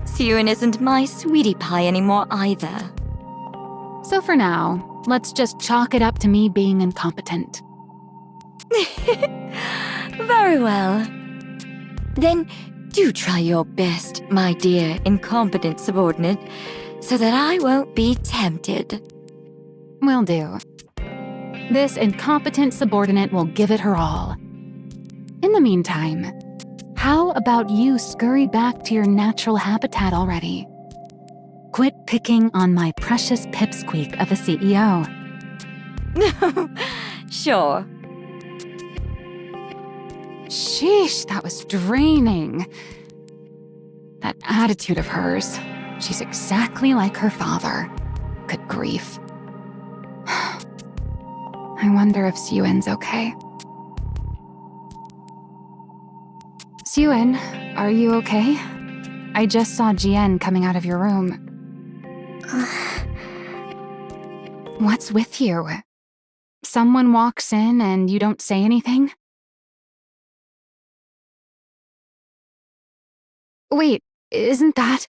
Suyuen isn't my sweetie pie anymore either. So for now, let's just chalk it up to me being incompetent. Very well. Then do try your best, my dear incompetent subordinate, so that I won't be tempted. Will do. This incompetent subordinate will give it her all. In the meantime, how about you scurry back to your natural habitat already? Quit picking on my precious pipsqueak of a CEO. Sure. Sheesh, that was draining. That attitude of hers. She's exactly like her father. Good grief. I wonder if Suyuen's okay. Suyuen, are you okay? I just saw Jian coming out of your room. What's with you? Someone walks in and you don't say anything? Wait, isn't that...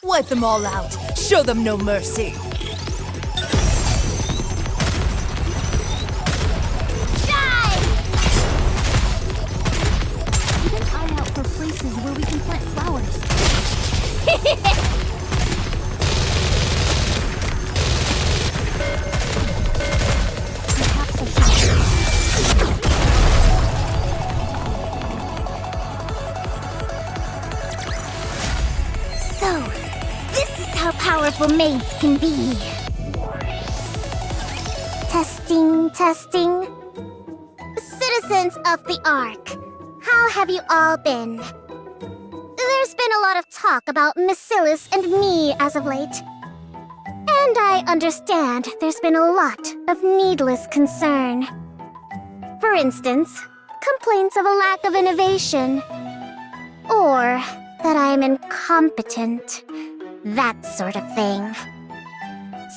Wipe them all out. Show them no mercy. Keep an eye out for places where we can plant flowers. So, this is how powerful maids can be. Testing, testing. Citizens of the Ark, how have you all been? There's been a lot of talk about Mattise and me as of late. And I understand there's been a lot of needless concern. For instance, complaints of a lack of innovation. Or that I'm incompetent. That sort of thing.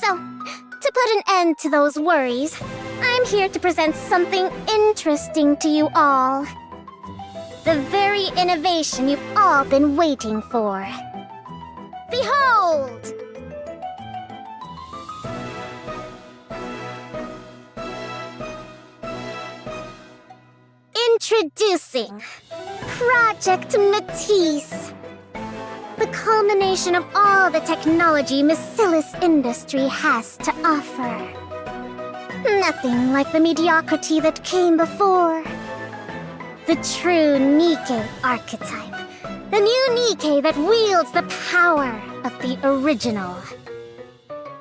So, to put an end to those worries, I'm here to present something interesting to you all. The very innovation you've all been waiting for. Behold! Introducing Project Mattise. The culmination of all the technology Mattise industry has to offer. Nothing like the mediocrity that came before. The true Nikke archetype. The new Nikke that wields the power of the original.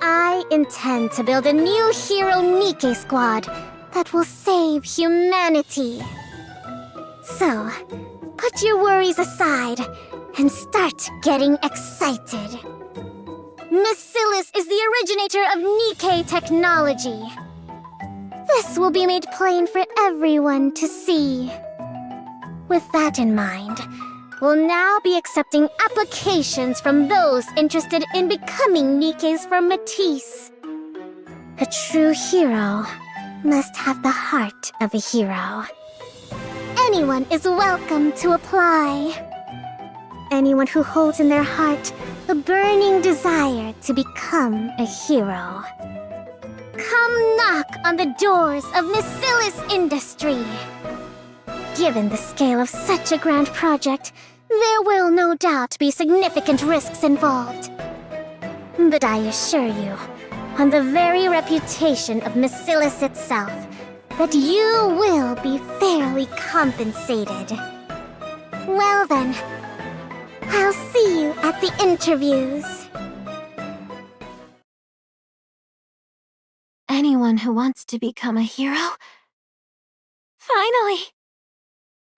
I intend to build a new hero Nikke squad that will save humanity. So, put your worries aside and start getting excited. Mattise is the originator of Nikke technology. This will be made plain for everyone to see. With that in mind, we'll now be accepting applications from those interested in becoming Nikkes from Mattise. A true hero must have the heart of a hero. Anyone is welcome to apply. Anyone who holds in their heart a burning desire to become a hero. Come knock on the doors of Mattise industry. Given the scale of such a grand project, there will no doubt be significant risks involved. But I assure you, on the very reputation of Mattise itself, that you will be fairly compensated. Well then, I'll see you at the interviews. Anyone who wants to become a hero? Finally!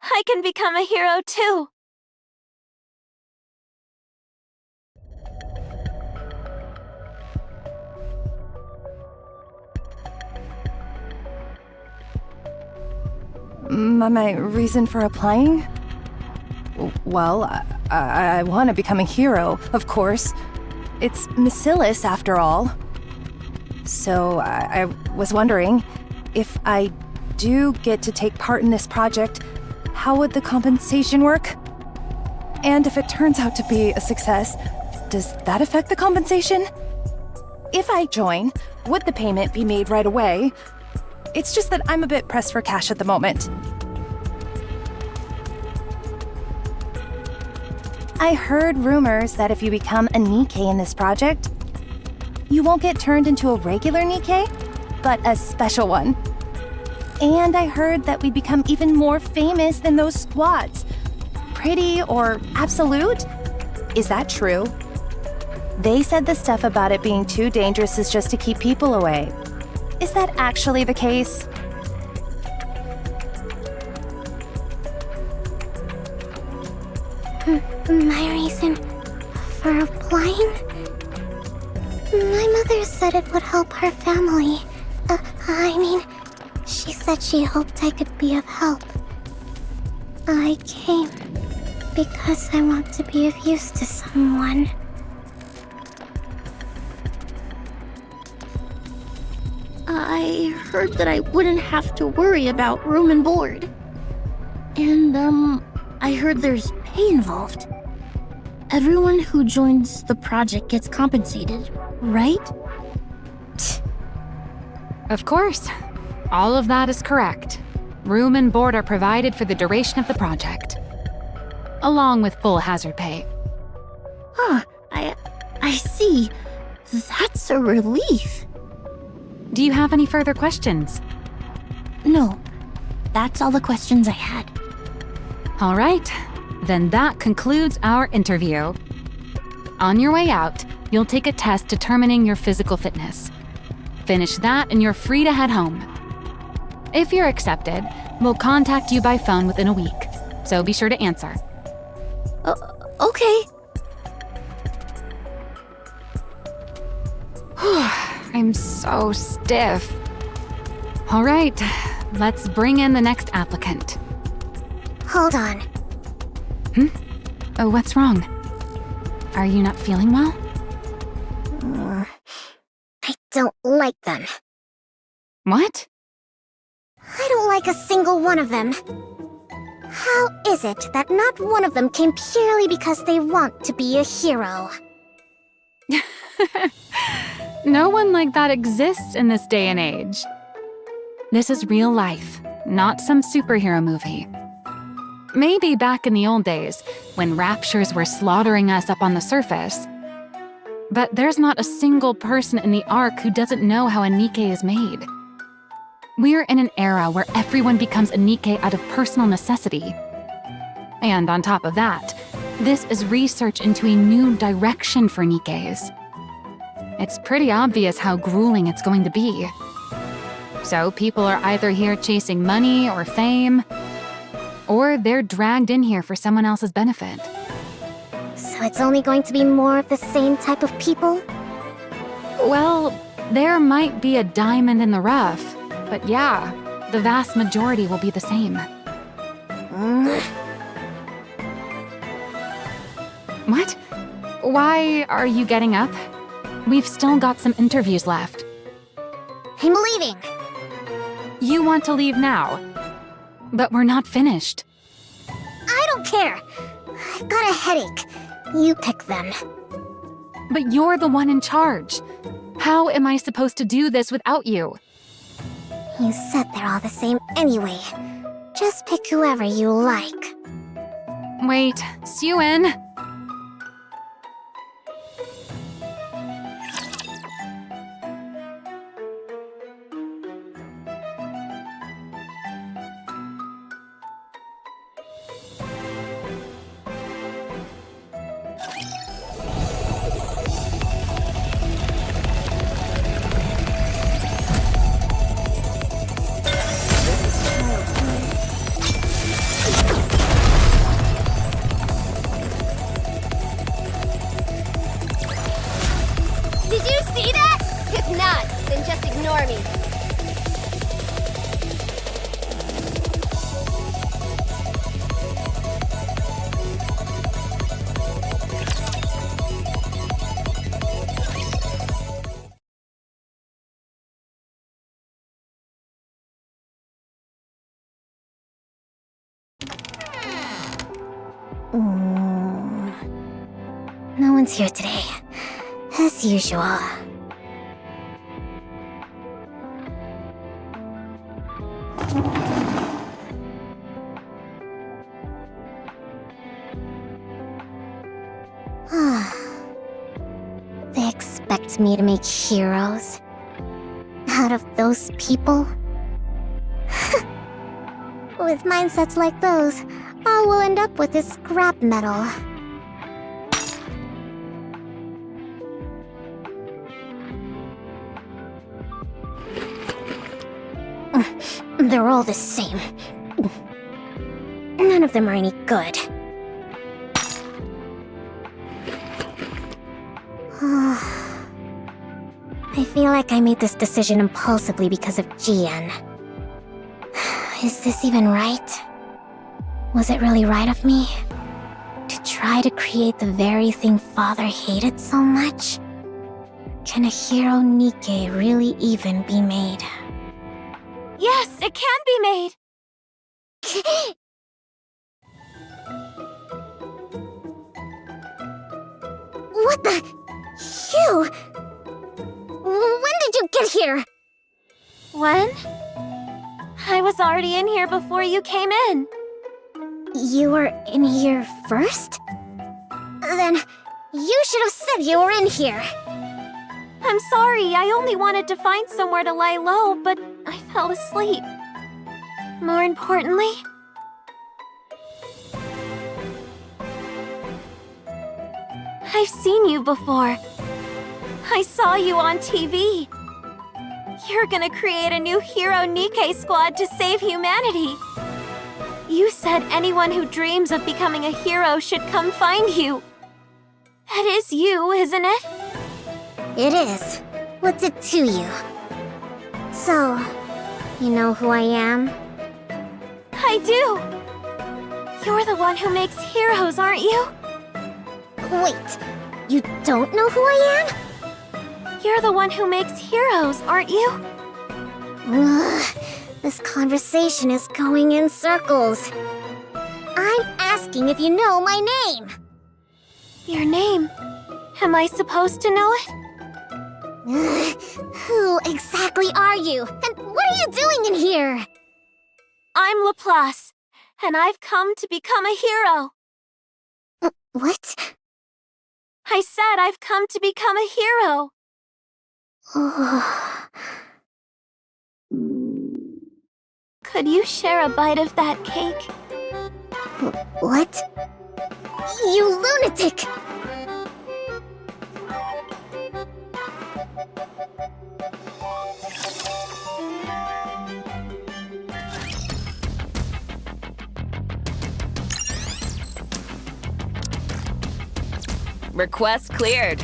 I can become a hero too! My reason for applying? Well, I want to become a hero, of course. It's Mattise, after all. So I was wondering, if I do get to take part in this project, how would the compensation work? And if it turns out to be a success, does that affect the compensation? If I join, would the payment be made right away? It's just that I'm a bit pressed for cash at the moment. I heard rumors that if you become a Nikke in this project, you won't get turned into a regular Nikke, but a special one. And I heard that we'd become even more famous than those squads. Pretty or absolute? Is that true? They said the stuff about it being too dangerous is just to keep people away. Is that actually the case? My reason for applying? My mother said it would help her family. She said she hoped I could be of help. I came because I want to be of use to someone. I heard that I wouldn't have to worry about room and board. And, I heard there's pay involved. Everyone who joins the project gets compensated, right? Of course. All of that is correct. Room and board are provided for the duration of the project, along with full hazard pay. Huh, I see. That's a relief. Do you have any further questions? No, that's all the questions I had. All right, then that concludes our interview. On your way out, you'll take a test determining your physical fitness. Finish that and you're free to head home. If you're accepted, we'll contact you by phone within a week, so be sure to answer. Okay. I'm so stiff. All right, let's bring in the next applicant. Hold on. Oh, what's wrong? Are you not feeling well? I don't like them. What? I don't like a single one of them. How is it that not one of them came purely because they want to be a hero? No one like that exists in this day and age. This is real life, not some superhero movie. Maybe back in the old days, when raptures were slaughtering us up on the surface. But there's not a single person in the Ark who doesn't know how a Nikke is made. We're in an era where everyone becomes a Nikke out of personal necessity. And on top of that, this is research into a new direction for Nikkes. It's pretty obvious how grueling it's going to be. So people are either here chasing money or fame, or they're dragged in here for someone else's benefit. So it's only going to be more of the same type of people? Well, there might be a diamond in the rough, but yeah, the vast majority will be the same. What? Why are you getting up? We've still got some interviews left. I'm leaving. You want to leave now, but we're not finished. I don't care. I've got a headache. You pick them. But you're the one in charge. How am I supposed to do this without you? You said they're all the same anyway. Just pick whoever you like. Wait, Suen. Did you see that? If not, then just ignore me. No one's here today. As usual. They expect me to make heroes? Out of those people? With mindsets like those, all we'll end up with is scrap metal. They're all the same. None of them are any good. I feel like I made this decision impulsively because of GN. Is this even right? Was it really right of me? To try to create the very thing Father hated so much? Can a hero Nikke really even be made? Yes, it can be made! What the? You? When did you get here? When? I was already in here before you came in. You were in here first? Then you should have said you were in here. I'm sorry, I only wanted to find somewhere to lie low, but I fell asleep. More importantly, I've seen you before. I saw you on TV. You're gonna create a new hero Nikke squad to save humanity. You said anyone who dreams of becoming a hero should come find you. That is you, isn't it? It is. What's it to you? So, you know who I am? I do. You're the one who makes heroes, aren't you? Wait, you don't know who I am? You're the one who makes heroes, aren't you? Ugh, this conversation is going in circles. I'm asking if you know my name. Your name? Am I supposed to know it? Who exactly are you? And what are you doing in here? I'm Laplace, and I've come to become a hero. What? I said I've come to become a hero. Could you share a bite of that cake? What? You lunatic! Request cleared.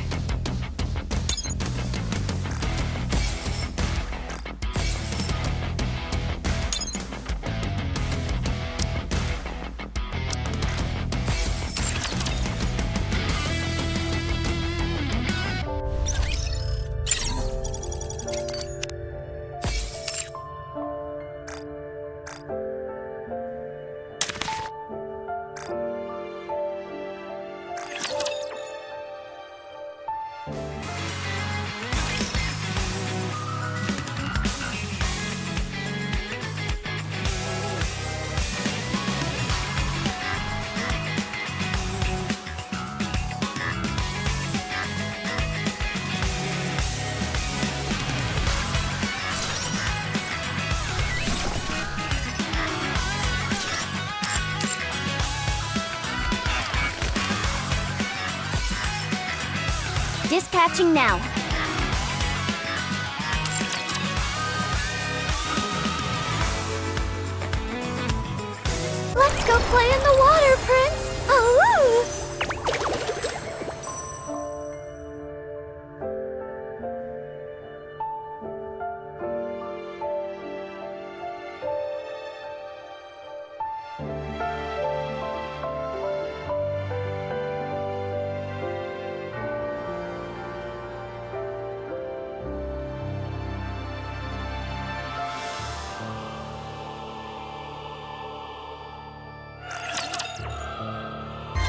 Dispatching now. Let's go play in the water, Prince! Oh!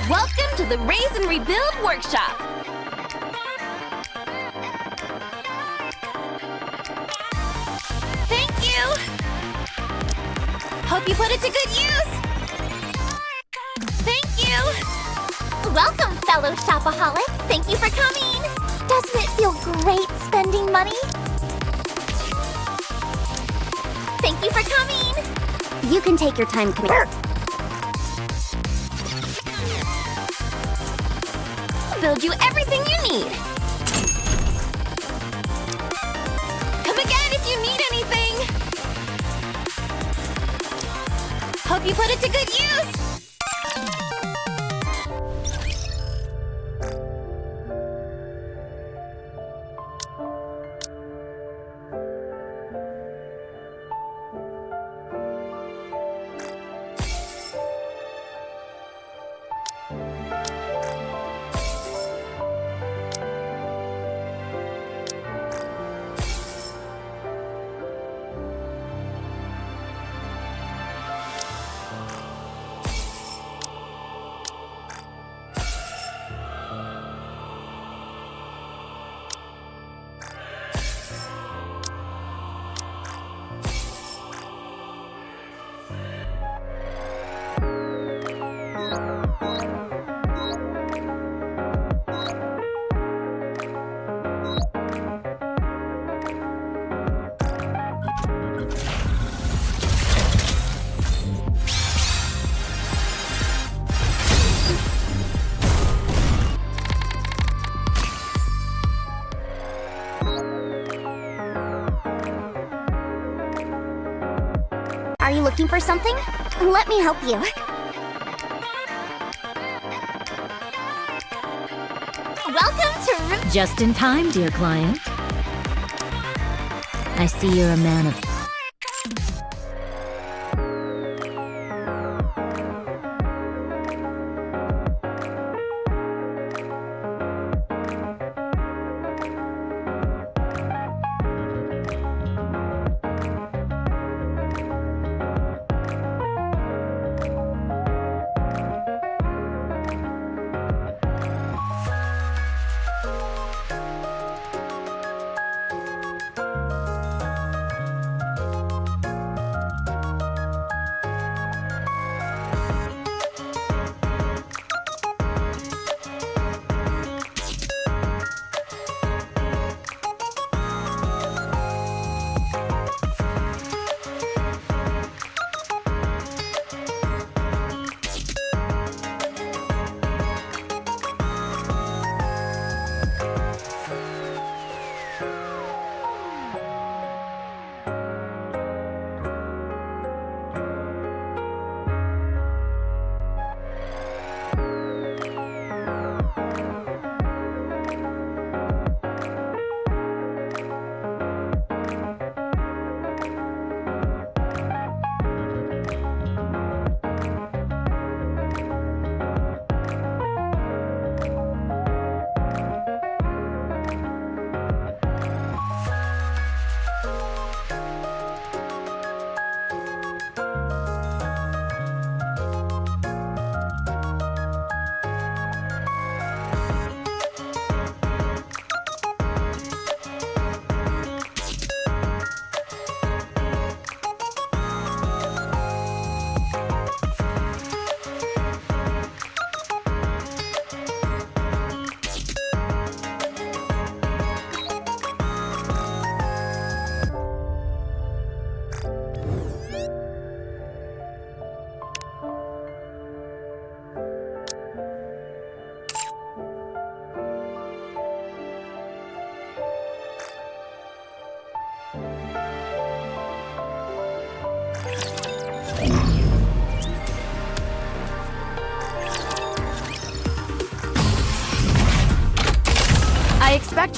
Welcome to the Raise and Rebuild Workshop. Thank you. Hope you put it to good use. Thank you. Welcome, fellow shopaholic. Thank you for coming. Doesn't it feel great spending money? Thank you for coming. You can take your time coming. Build you everything you need. Come again if you need anything. Hope you put it to good use. Are you looking for something? Let me help you. Welcome to Just in time, dear client. I see you're a man of...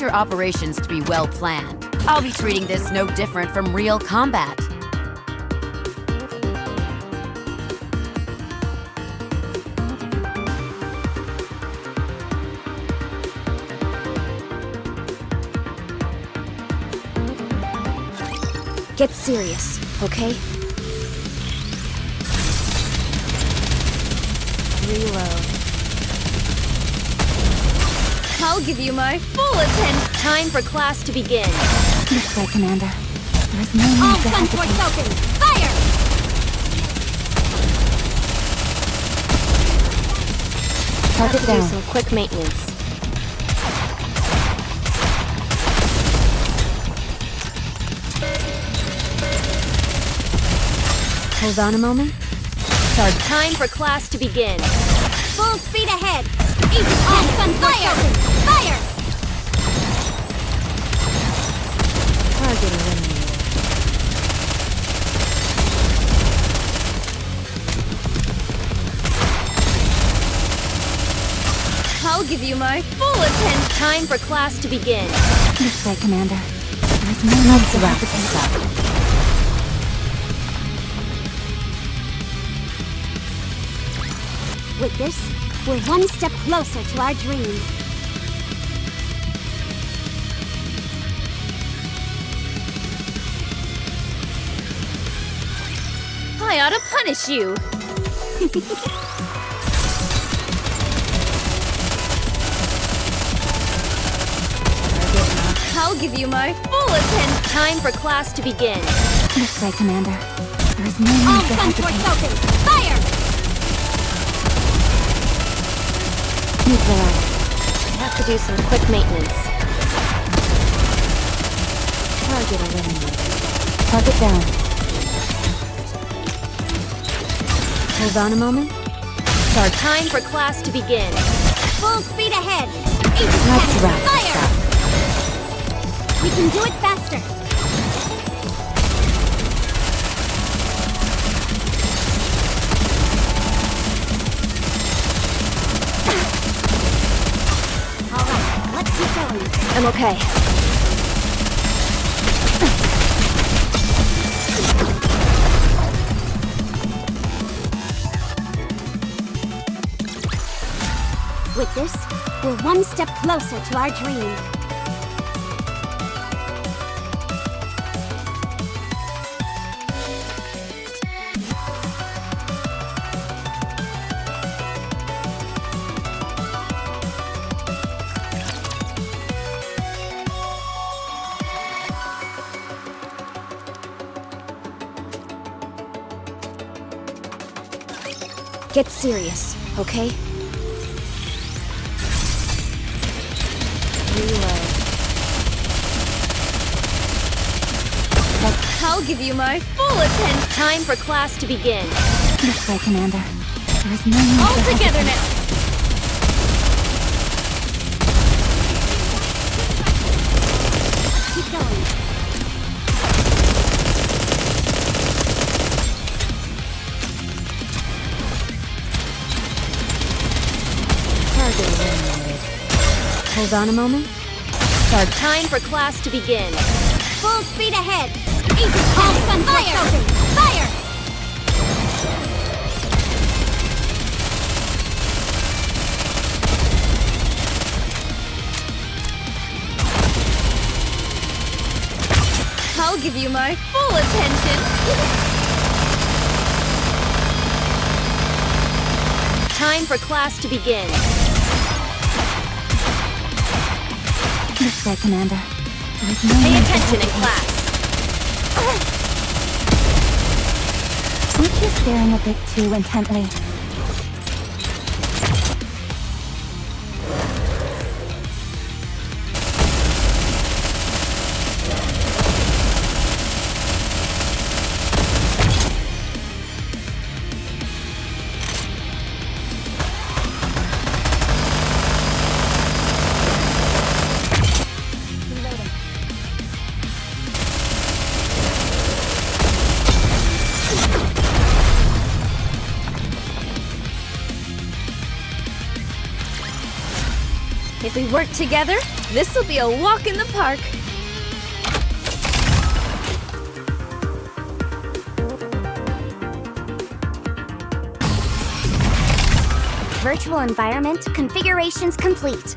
your operations to be well planned. I'll be treating this no different from real combat. Get serious, okay? Reload. I'll give you my full attention. Time for class to begin. This way, Commander. There's no need All to gun ports hesitate. open! Fire! Target Do down. some quick maintenance. Hold on a moment. Start. Time for class to begin. Full speed ahead! All gun fire! Fire! Target eliminated. I'll give you my full attention. Time for class to begin. This way, Commander. There's no need to hesitate. With this, we're one step closer to our dream. I ought to punish you. I'll give you my full attention. Time for class to begin. This way, Commander. There's no All need to gun ports hesitate. open! Fire! Neutralize. I have to do some quick maintenance. Target eliminated. Target down. Hold on a moment. Start. Time for class to begin. Full speed ahead! Let's wrap this Fire! up. We can do it faster! Alright, let's keep going. I'm okay. With this, we're one step closer to our dream. Get serious, okay? Reload. I'll give you my full attention. Time for class to begin. This way, Commander. There's no need All to together hesitate. now. Keep going. Target eliminated. Hold on a moment. Start. Time for class to begin. Full speed ahead! All gun ports open! Fire! I'll give you my full attention. Time for class to begin. This way, Commander. There's no Pay need to attention in hesitate. class. Aren't you staring a bit too intently? If we work together, this'll be a walk in the park. Virtual environment configurations complete.